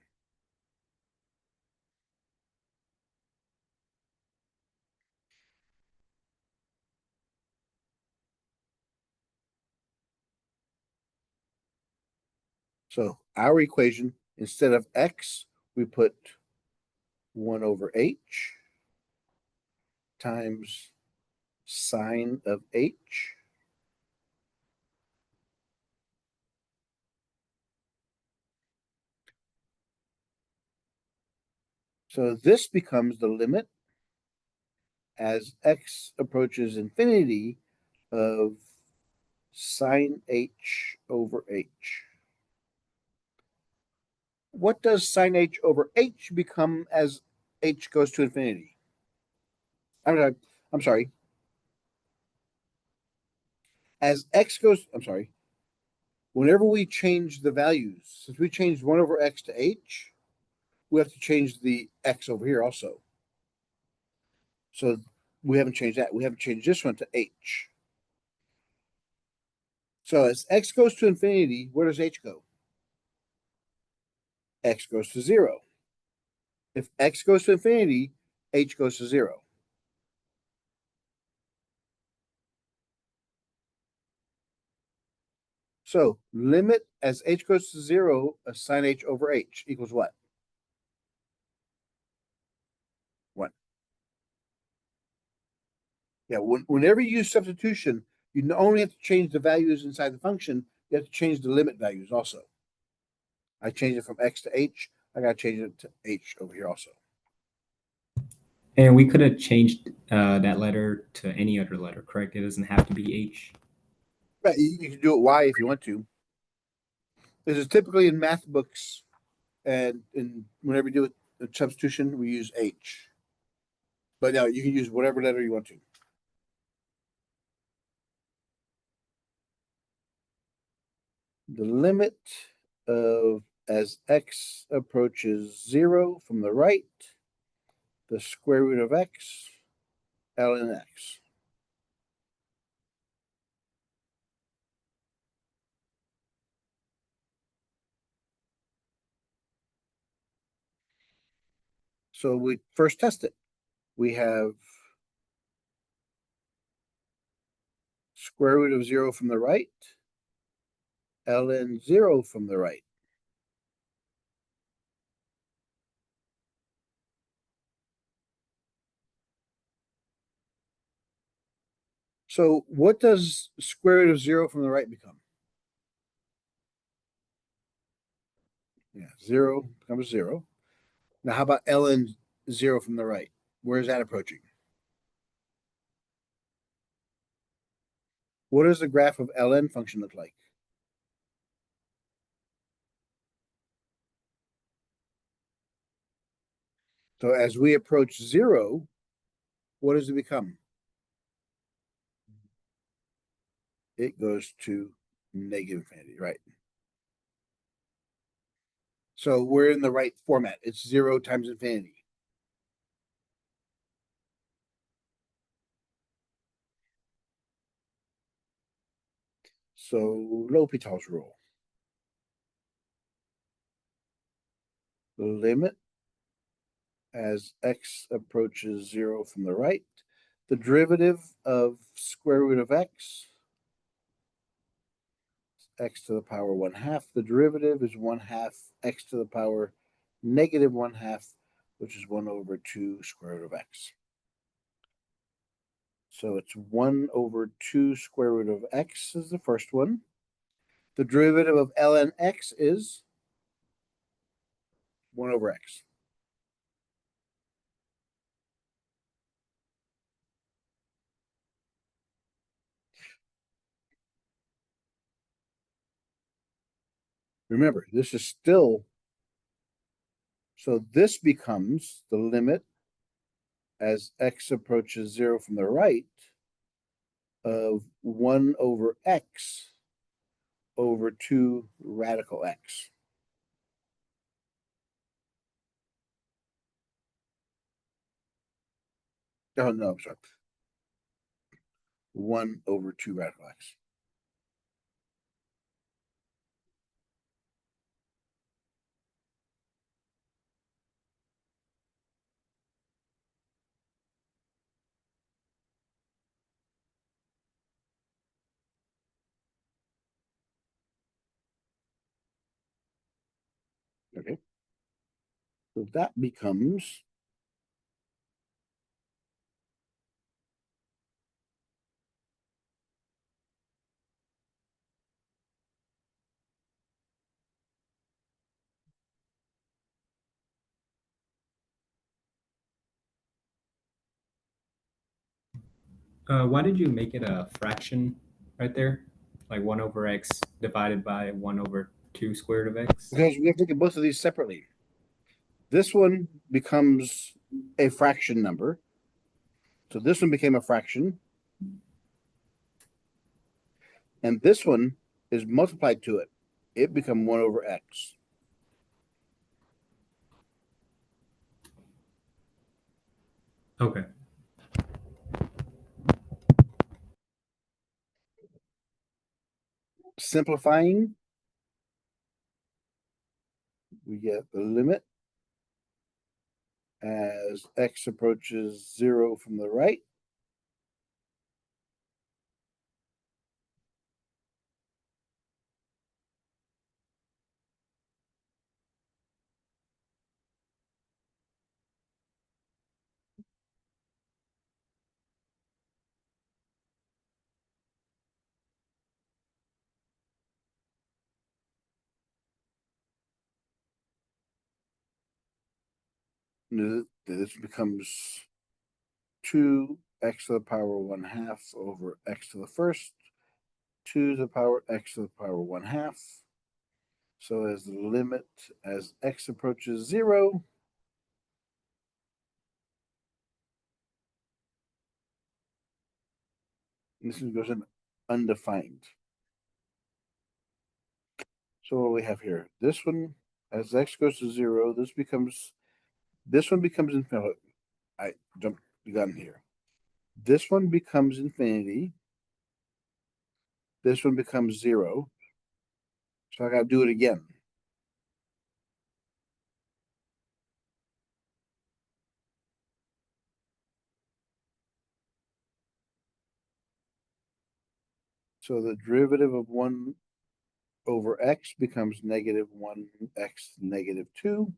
So our equation, instead of x, we put 1 over h times sine of h. So this becomes the limit as x approaches infinity of sine h over h. What does sine h over h become as h goes to infinity? I'm sorry. As x goes, I'm sorry. Whenever we change the values, since we changed 1 over x to h, we have to change the x over here also. So we haven't changed that. We haven't changed this one to h. So as x goes to infinity, where does h go? X goes to 0. If x goes to infinity, h goes to 0. So limit as h goes to 0 of sine h over h equals what? 1. Yeah, whenever you use substitution, you not only have to change the values inside the function, you have to change the limit values also. I changed it from x to h. I got to change it to h over here also. And we could have changed that letter to any other letter, correct? It doesn't have to be H. Right, you can do it y if you want to. This is typically in math books, and whenever you do a substitution, we use h. But now you can use whatever letter you want to. The limit of as x approaches 0 from the right, the square root of x, ln x. So we first test it. We have square root of 0 from the right, ln 0 from the right. So what does square root of 0 from the right become? Yeah, 0 becomes 0. Now, how about ln 0 from the right? Where is that approaching? What does the graph of ln function look like? So as we approach 0, what does it become? It goes to negative infinity, right? So we're in the right format. It's 0 times infinity. So Hopital's rule. The limit as x approaches 0 from the right, the derivative of square root of x to the power 1/2. The derivative is 1/2 x to the power negative 1/2, which is 1 over 2 square root of x. So it's 1 over 2 square root of x is the first one. The derivative of ln x is 1 over x. Remember, this is still, so this becomes the limit as x approaches 0 from the right of 1 over x over 2 radical x. Oh, no, I'm sorry. 1 over 2 radical x. Okay. So that becomes Why did you make it a fraction right there? Like 1 over x divided by 1 over 2 squared of x? because we have to look at both of these separately. This one becomes a fraction number. So this one became a fraction. And this one is multiplied to it. It become 1 over x. Okay. Simplifying, we get the limit as x approaches 0 from the right. This becomes 2x to the power 1/2 over x to the first, 2 to the power x to the power 1/2. So as the limit as x approaches 0, this one goes in undefined. So what we have here, this one, as x goes to 0, this one becomes infinity. I jumped the gun here. This one becomes infinity. This one becomes 0. So I got to do it again. So the derivative of 1 over x becomes negative 1x negative 2,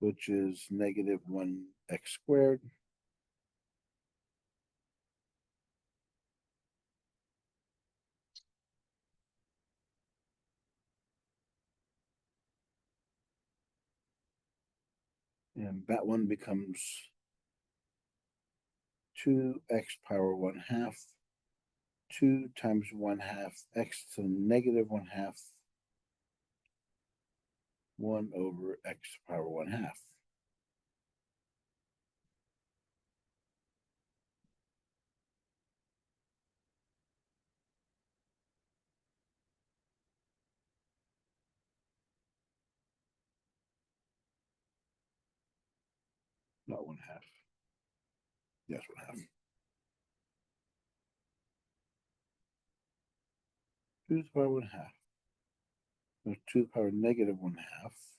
which is negative 1x squared. And that one becomes 2x power 1/2, 2 times 1/2 x to the negative 1/2, 1 over x power 1/2. Not 1/2. Yes, 1/2. 2 to the power 1/2. So 2 to the power negative 1/2.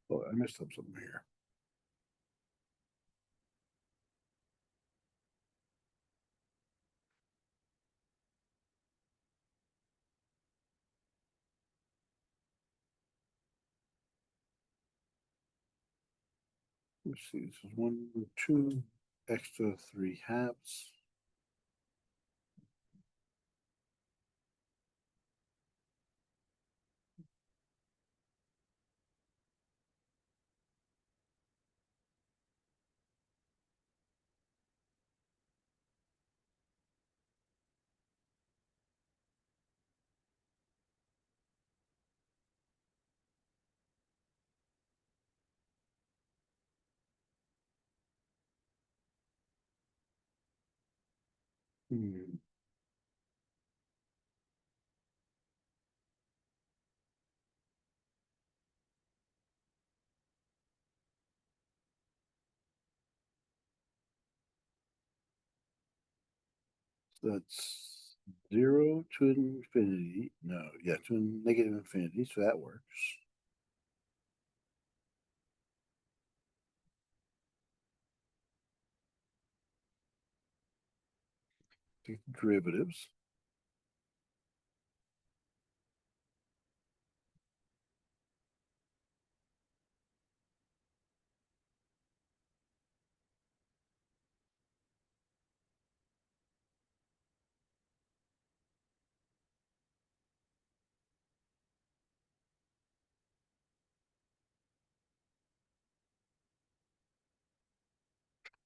Oh, I messed up something here. Let's see, this is 1, 2, x to the 3/2. Hmm. So that's 0 to infinity. No, yeah, to negative infinity. So that works. Take the derivatives.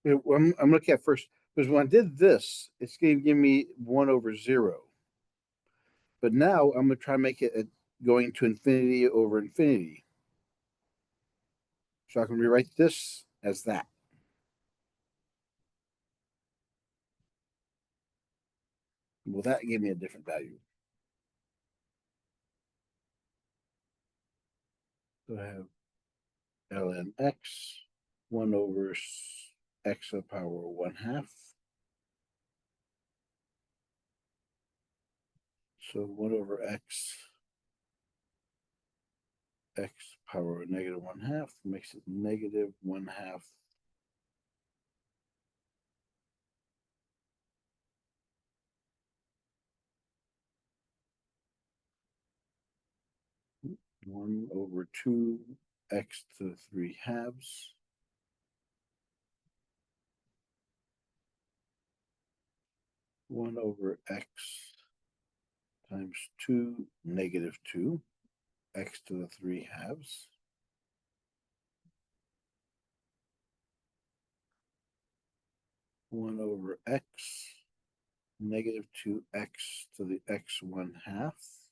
I'm looking at first because when I did this, it's going to give me 1 over 0. But now I'm going to try to make it going to infinity over infinity. So I can rewrite this as that. Well, that gave me a different value. So I have ln x, 1 over x to the power 1/2. So 1 over x power negative 1/2 makes it negative 1/2 1/2 x to the 3/2. One over x times 2 -2 x to the 3/2. One over x -2 x to the x 1/2.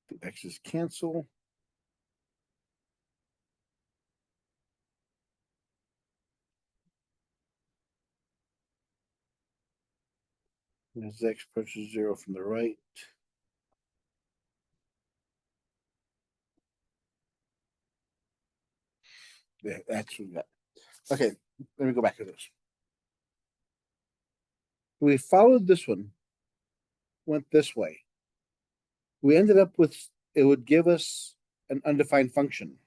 The x's cancel. As x approaches 0 from the right. Yeah, that's what we got. Okay, let me go back to this. We followed this one, went this way. We ended up with, it would give us an undefined function.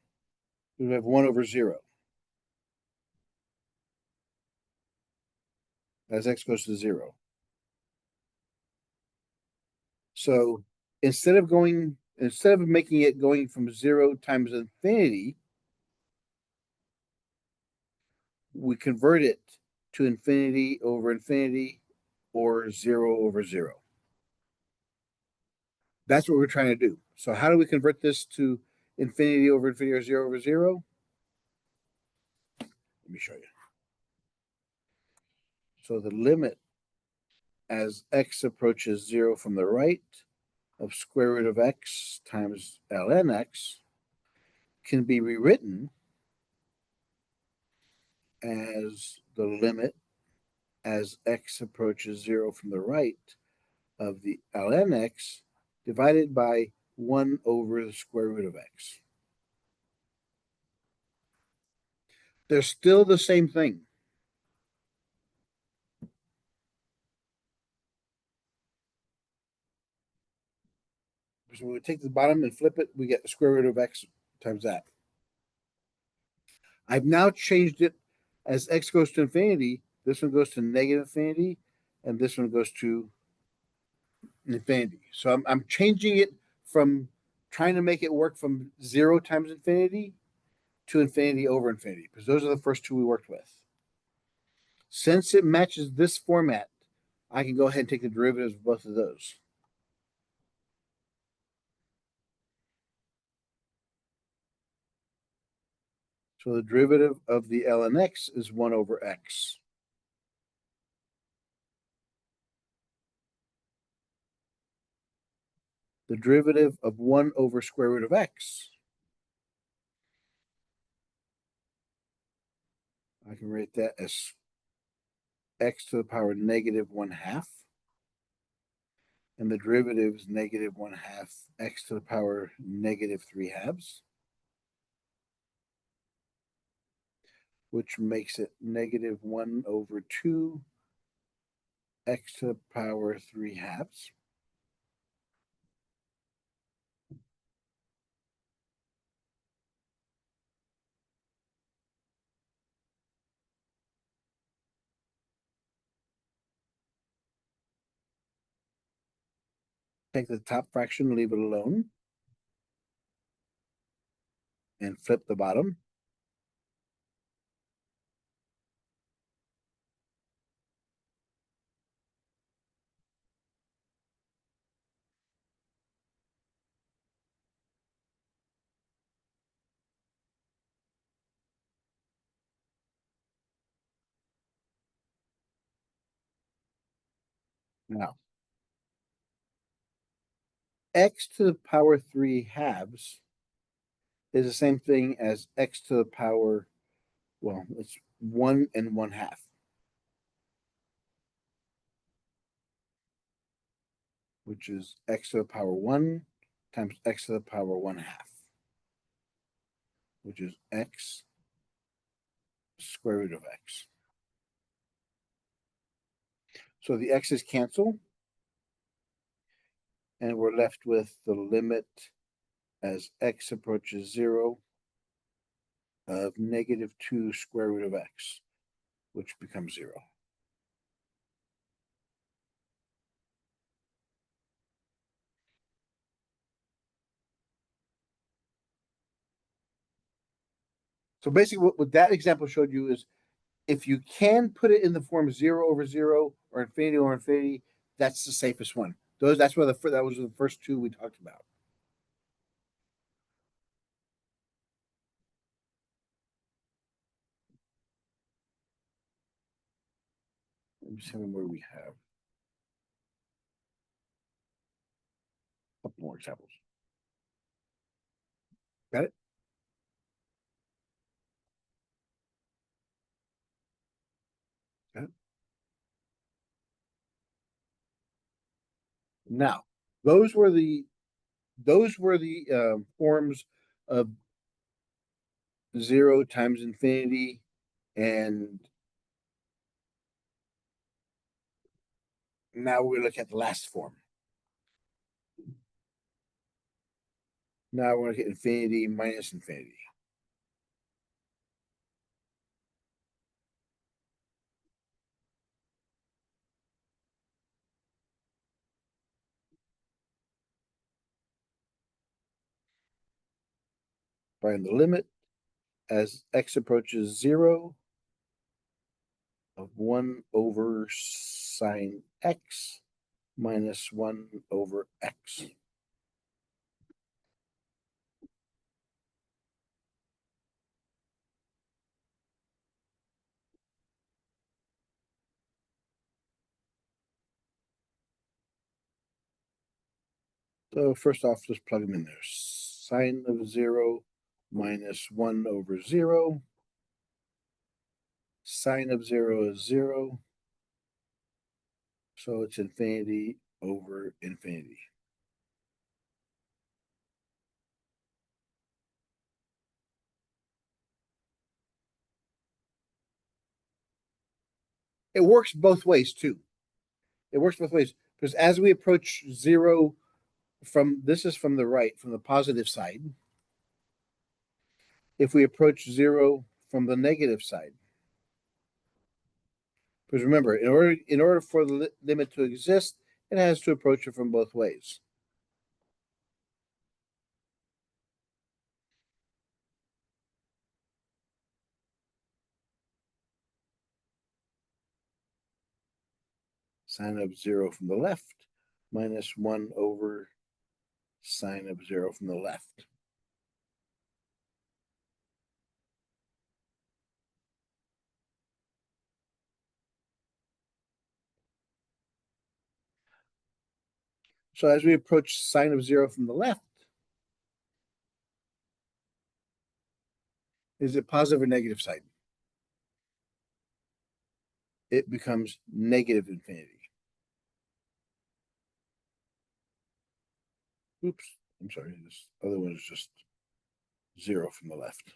We would have 1/0 as x goes to 0. So instead of making it going from 0 times infinity, we convert it to infinity over infinity or 0/0. That's what we're trying to do. So how do we convert this to infinity over infinity or 0/0? Let me show you. So the limit as x approaches 0 from the right of square root of x times ln x can be rewritten as the limit as x approaches 0 from the right of the ln x divided by 1 over the square root of x. They're still the same thing. So when we take the bottom and flip it, we get the square root of x times that. I've now changed it as x goes to infinity. This one goes to negative infinity, and this one goes to infinity. So I'm changing it from trying to make it work from 0 times infinity to infinity over infinity, because those are the first two we worked with. Since it matches this format, I can go ahead and take the derivatives of both of those. So the derivative of the ln x is 1 over x. The derivative of 1 over square root of x, I can write that as x to the power -1/2. And the derivative is -1/2 x to the power -3/2, which makes it -1/2 x to the power 3/2. Take the top fraction, leave it alone, and flip the bottom. Now, x to the power 3/2 is the same thing as x to the power, well, it's 1 1/2. Which is x to the power 1 times x to the power 1/2, which is x square root of x. So the x's cancel, and we're left with the limit as x approaches 0 of -2 square root of x, which becomes 0. So basically what that example showed you is if you can put it in the form 0/0 or infinity, that's the safest one. That's where that was the first two we talked about. Let me see how many more we have. A couple more examples. Got it? Got it? Now, those were the forms of 0 times infinity and now we're looking at the last form. Now we're looking at infinity minus infinity. Find the limit as x approaches 0 of 1 over sine x minus 1 over x. So first off, just plug them in there. Sine of 0 minus 1 over 0. Sine of 0 is 0. So it's infinity over infinity. It works both ways too. It works both ways because as we approach 0 this is from the right, from the positive side. If we approach 0 from the negative side, because remember, in order for the limit to exist, it has to approach it from both ways. Sine of 0 from the left minus 1 over sine of 0 from the left. So as we approach sine of 0 from the left, is it positive or negative side? It becomes negative infinity. Oops, I'm sorry, this other one is just 0 from the left.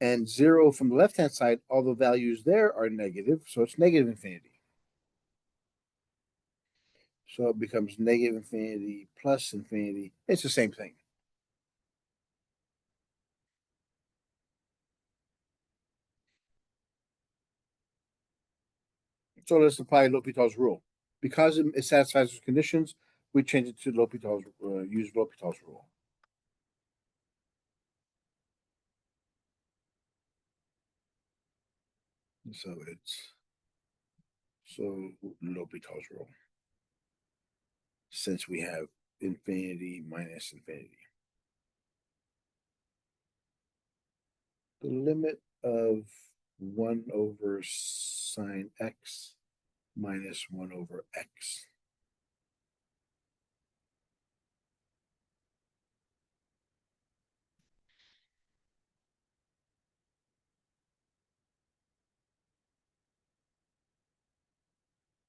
And 0 from the left-hand side, all the values there are negative, so it's negative infinity. So it becomes negative infinity plus infinity. It's the same thing. So let's apply L'Hopital's rule. Because it satisfies those conditions, we change it to L'Hopital's, use L'Hopital's rule. So L'Hopital's rule. Since we have infinity minus infinity. The limit of 1 over sine x minus 1 over x.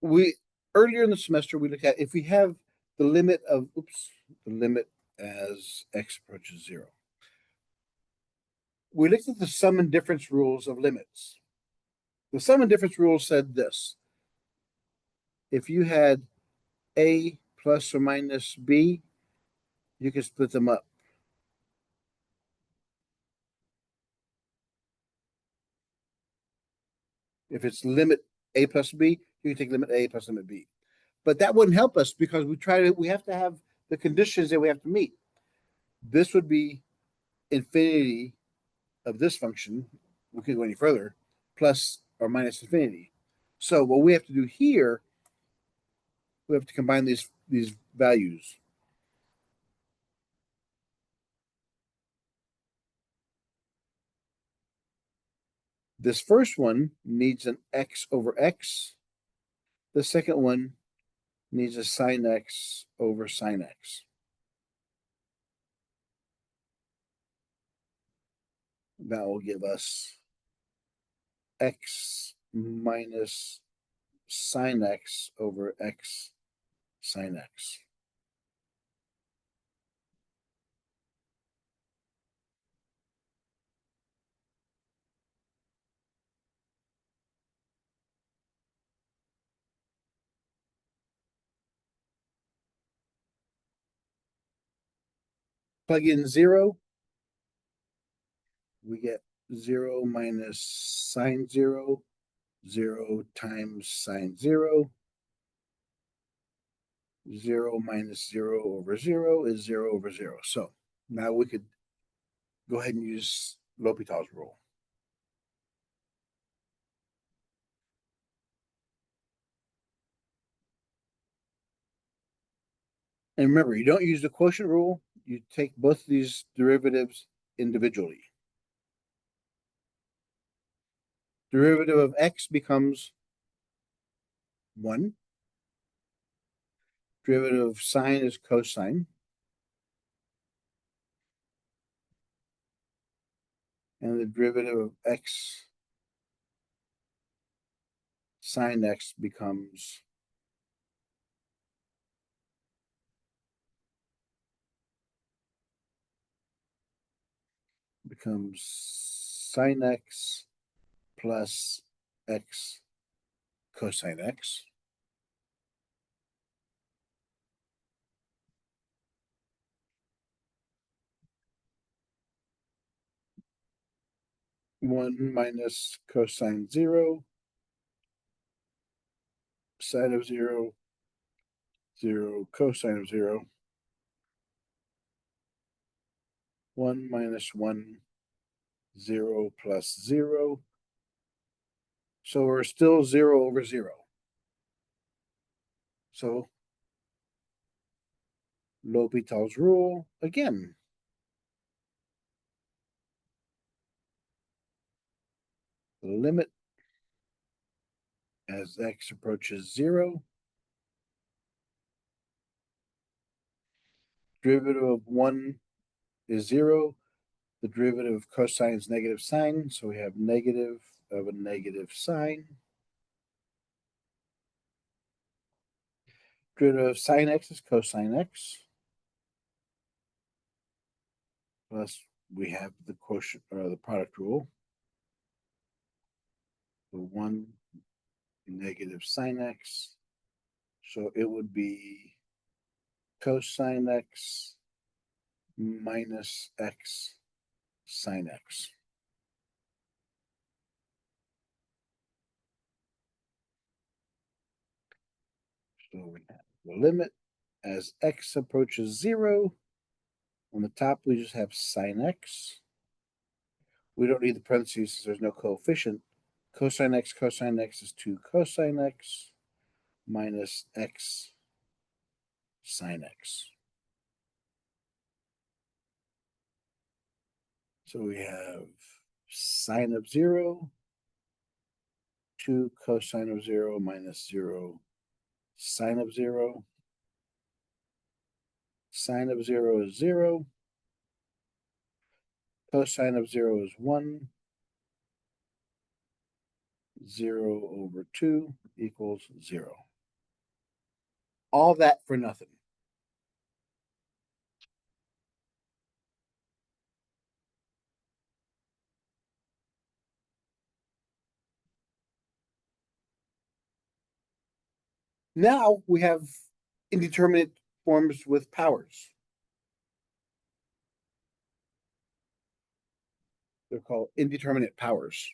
We earlier in the semester we looked at if we have the limit as x approaches 0. We looked at the sum and difference rules of limits. The sum and difference rule said this. If you had a plus or minus b, you can split them up. If it's limit a plus b, you can take limit a plus limit b. But that wouldn't help us because we have to have the conditions that we have to meet. This would be infinity of this function. We could go any further, plus or minus infinity. So what we have to do here, we have to combine these values. This first one needs an x over x. The second one needs a sine x over sine x. That will give us x minus sine x over x sine x. Plug in 0, we get 0 minus sine 0, 0 times sine 0. 0 minus 0 over 0 is 0 over 0. So now we could go ahead and use L'Hopital's rule. And remember, you don't use the quotient rule. You take both of these derivatives individually. Derivative of x becomes 1. Derivative of sine is cosine. And the derivative of x sine x becomes sine x plus x cosine x. One minus cosine 0, sine of 0, 0 cosine of 0. 1 minus 1, 0 plus 0. So we're still 0 over 0. So L'Hopital's rule again. The limit as x approaches 0. Derivative of 1 is 0. The derivative of cosine is negative sine. So we have negative of a negative sine. Derivative of sine x is cosine x. Plus we have the quotient or the product rule. The 1 negative sine x. So it would be cosine x minus x sine x. So we have the limit as x approaches 0. On the top, we just have sine x. We don't need the parentheses, there's no coefficient. Cosine x is 2 cosine x minus x sine x. So we have sine of 0, 2 cosine of 0 minus 0 sine of 0. Sine of 0 is 0. Cosine of 0 is 1. 0 over 2 equals 0. All that for nothing. Now we have indeterminate forms with powers. They're called indeterminate powers.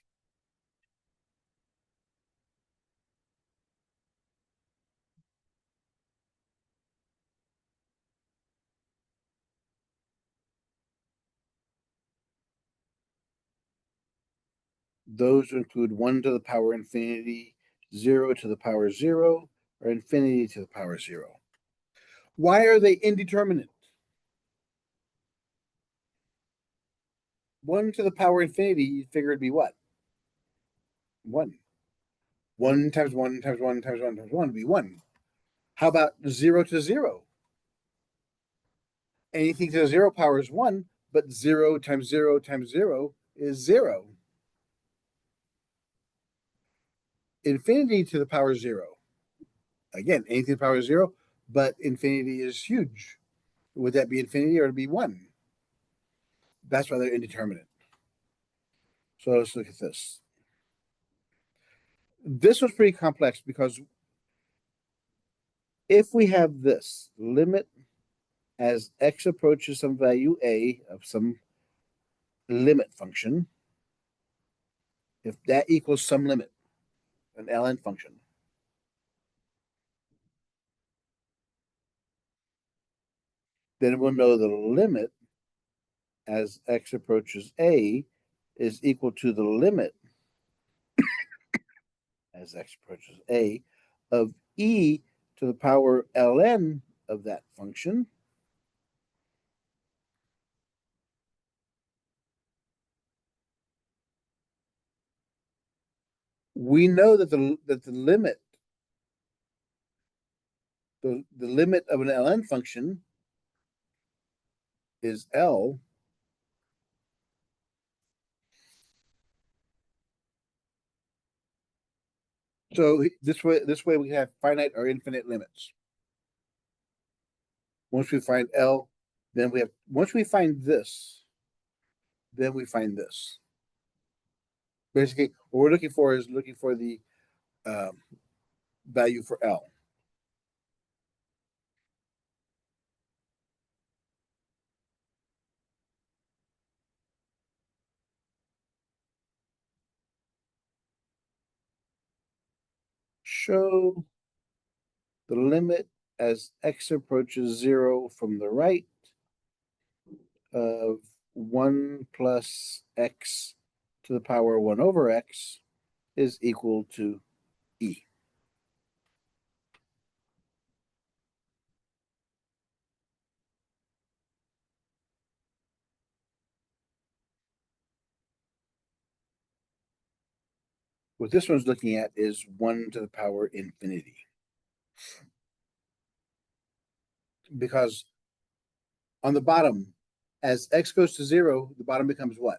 Those include 1 to the power infinity, 0 to the power 0, or infinity to the power 0. Why are they indeterminate? 1 to the power infinity, you figure it'd be what? 1. 1 times 1 times 1 times 1 times 1 would be 1. How about 0 to 0? Anything to the 0 power is 1, but 0 times 0 times 0 is 0. Infinity to the power 0. Again, anything to the power 0, but infinity is huge. Would that be infinity or would it be 1? That's why they're indeterminate. So let's look at this. This was pretty complex because if we have this limit as x approaches some value a of some limit function, if that equals some limit, an ln function, then we'll know the limit as x approaches a is equal to the limit as x approaches a of e to the power ln of that function we know that the limit the limit of an ln function is L. So this way we have finite or infinite limits. Once we find L, then we have once we find this, then we find this. Basically, what we're looking for is looking for the value for L. Show the limit as x approaches 0 from the right of 1 plus x to the power 1 over x is equal to e. What this one's looking at is 1 to the power infinity. Because on the bottom, as x goes to 0, the bottom becomes what?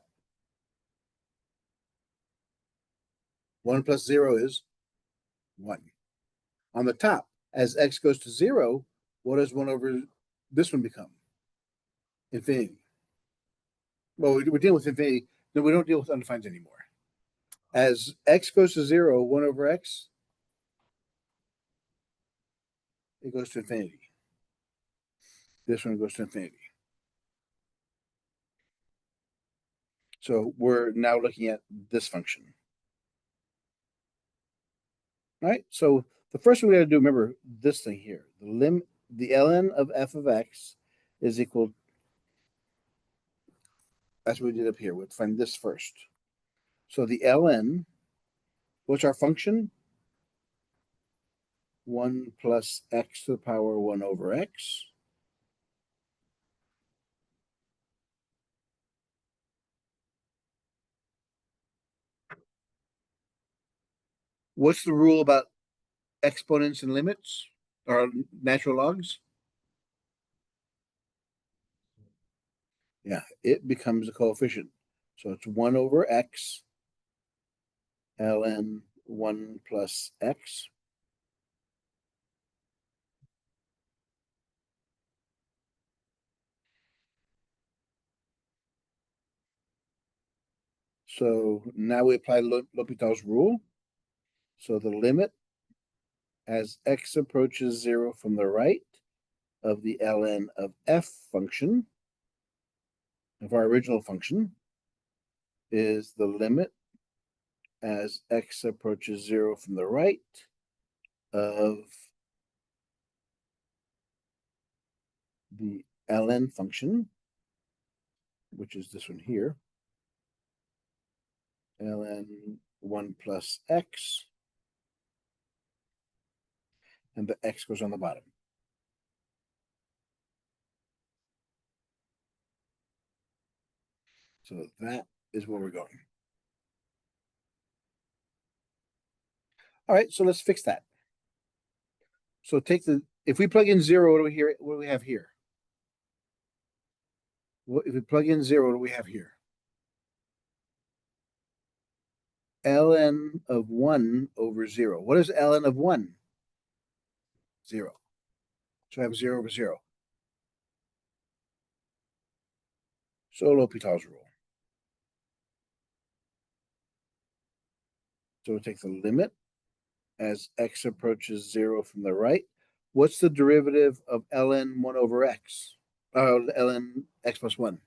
1 plus 0 is 1. On the top, as x goes to 0, what does 1 over this one become? Infinity. Well, we're dealing with infinity. No, we don't deal with undefined anymore. As x goes to 0, 1 over x, it goes to infinity. This one goes to infinity. So we're now looking at this function. All right, so the first thing we got to do, remember this thing here. The ln of f of x is equal, that's what we did up here. We'll find this first. So the ln, what's our function? 1 plus x to the power 1 over x. What's the rule about exponents and limits or natural logs? Yeah, it becomes a coefficient. So it's 1 over x, ln 1 plus x. So now we apply L'Hopital's rule. So the limit as x approaches 0 from the right of the ln of f function, of our original function, is the limit as x approaches 0 from the right of the ln function, which is this one here, ln 1 plus x, and the x goes on the bottom. So that is where we're going. All right, so let's fix that. So if we plug in 0, what do we have here? If we plug in 0, what do we have here? ln of 1 over 0. What is ln of 1? 0. So I have 0 over 0. So L'Hopital's rule. So we'll take the limit as x approaches 0 from the right. What's the derivative of ln 1 over x? Ln x plus 1.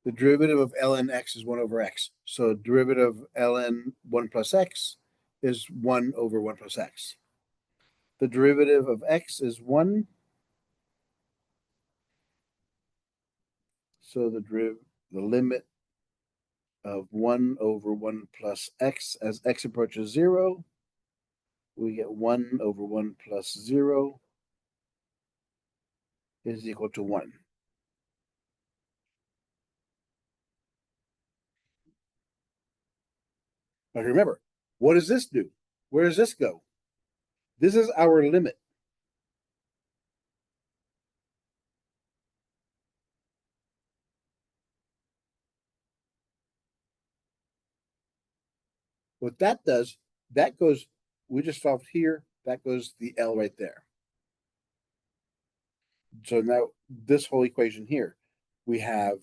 The derivative of ln x is 1 over x. So derivative of ln 1 plus x is 1 over 1 plus x. The derivative of x is 1. So the limit of 1 over 1 plus x as x approaches 0, we get 1 over 1 plus 0 is equal to 1. Now remember, what does this do? Where does this go? This is our limit. What that does, that goes, we just solved here, that goes the L right there. So now this whole equation here, we have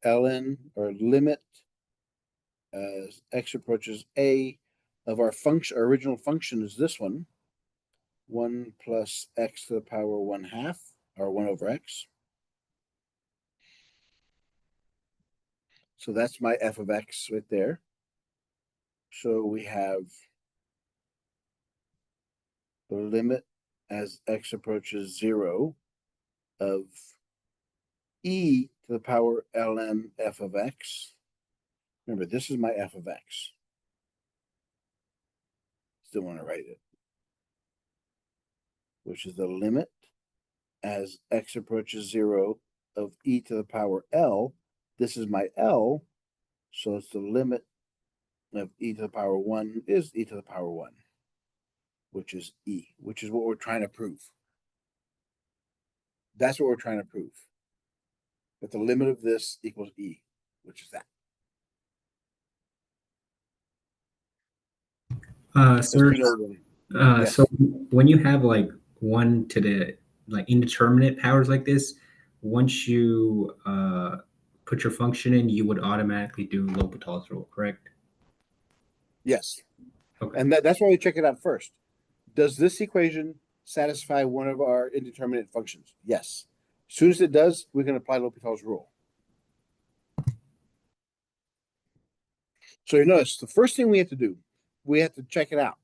ln, or limit, as x approaches a of our function. Our original function is this one, 1 plus x to the power 1/2, or 1 over x. So that's my f of x right there. So we have the limit as x approaches 0 of e to the power ln f of x. Remember, this is my f of x. Still want to write it, which is the limit as x approaches 0 of e to the power L. This is my L, so it's the limit of e to the power 1 is e to the power 1, which is e, which is what we're trying to prove. That's what we're trying to prove. That the limit of this equals e, which is that. Sir, Yes. so when you have like 1 to the like indeterminate powers like this, once you put your function in, you would automatically do L'Hopital's rule, correct? Yes. Okay. And that's why we check it out first. Does this equation satisfy one of our indeterminate functions? Yes. As soon as it does, we can apply L'Hopital's rule. So you notice the first thing we have to do, we have to check it out.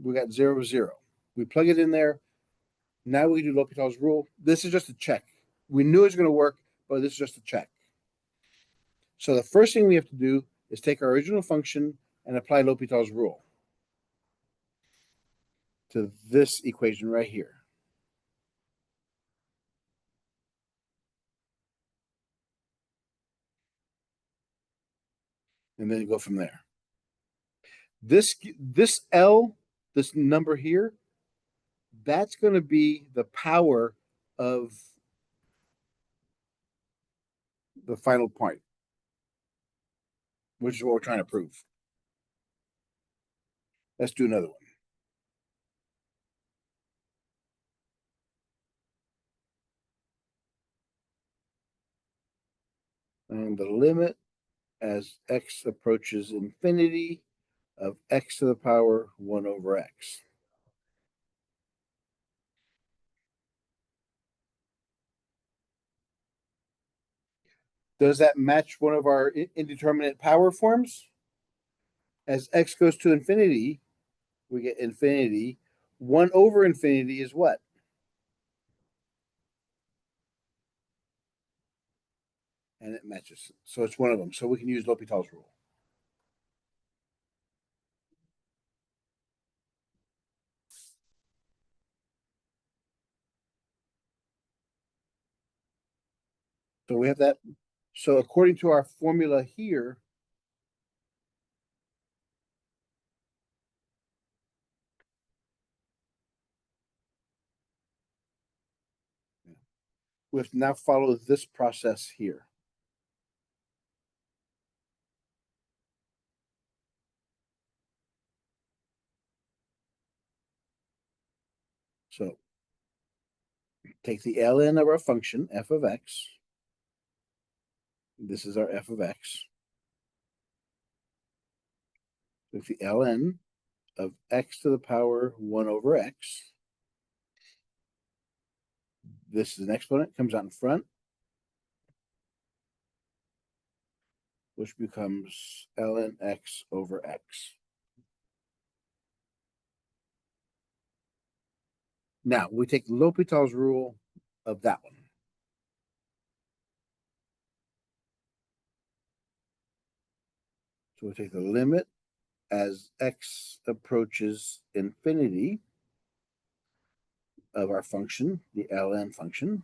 We got 0, 0. We plug it in there. Now we do L'Hopital's rule. This is just a check. We knew it was going to work, but this is just a check. So the first thing we have to do is take our original function and apply L'Hopital's rule to this equation right here. And then you go from there. This L, this number here, that's going to be the power of the final point, which is what we're trying to prove. Let's do another one. And the limit as x approaches infinity of x to the power 1 over x. Does that match one of our indeterminate power forms? As x goes to infinity, we get infinity. 1 over infinity is what? And it matches. So it's one of them. So we can use L'Hopital's rule. So we have that. So according to our formula here, we have to now follow this process here. So take the ln of our function, f of x. This is our f of x. With the ln of x to the power 1 over x. This is an exponent, comes out in front, which becomes ln x over x. Now, we take L'Hopital's rule of that one. So we take the limit as x approaches infinity of our function, the ln function,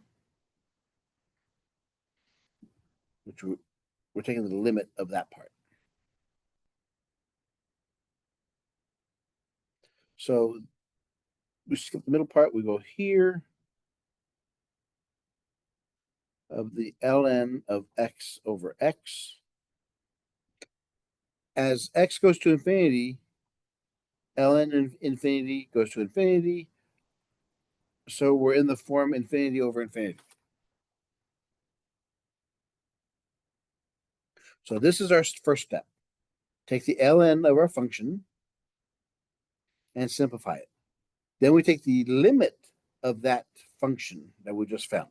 which we're taking the limit of that part. So we skip the middle part, we go here of the ln of x over x. As x goes to infinity, ln infinity goes to infinity. So we're in the form infinity over infinity. So this is our first step. Take the ln of our function and simplify it. Then we take the limit of that function that we just found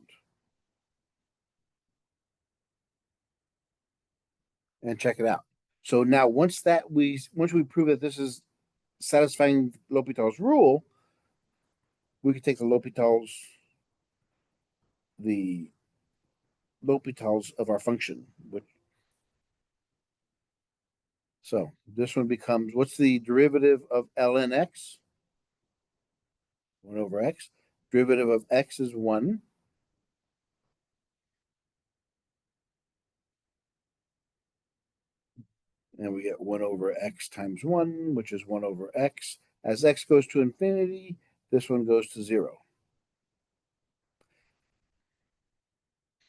and check it out. So now once we prove that this is satisfying L'Hopital's rule, we can take the L'Hopital's of our function. So this one becomes, what's the derivative of ln x? 1 over x. Derivative of x is 1. And we get 1 over x times 1, which is 1 over x. As x goes to infinity, this one goes to 0.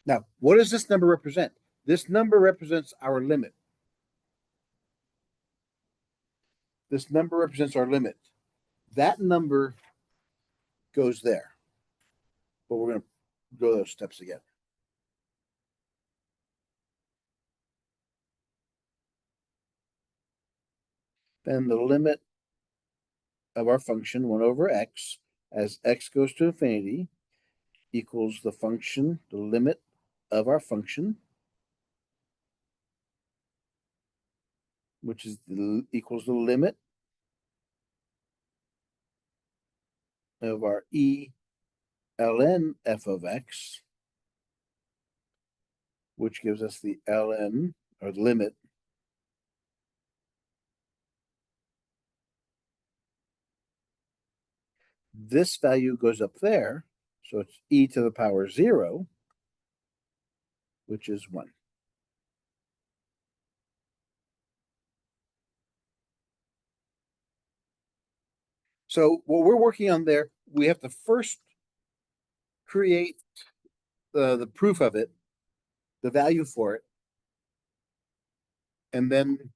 Now, what does this number represent? This number represents our limit. This number represents our limit. That number goes there. But we're going to go those steps again. Then the limit of our function, 1 over x, as x goes to infinity, equals the function, the limit of our function, which is equals the limit of our ln f of x, which gives us the ln, or the limit, this value goes up there, so it's e to the power 0, which is 1. So what we're working on there, we have to first create the proof of it, the value for it, and then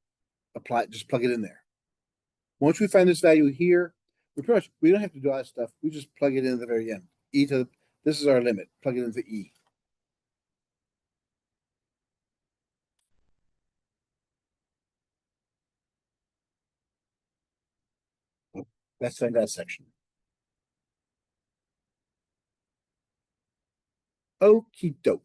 just plug it in there. Once we find this value here, we don't have to do all that stuff. We just plug it in at the very end. This is our limit. Plug it into e. That's that section. Okie doke.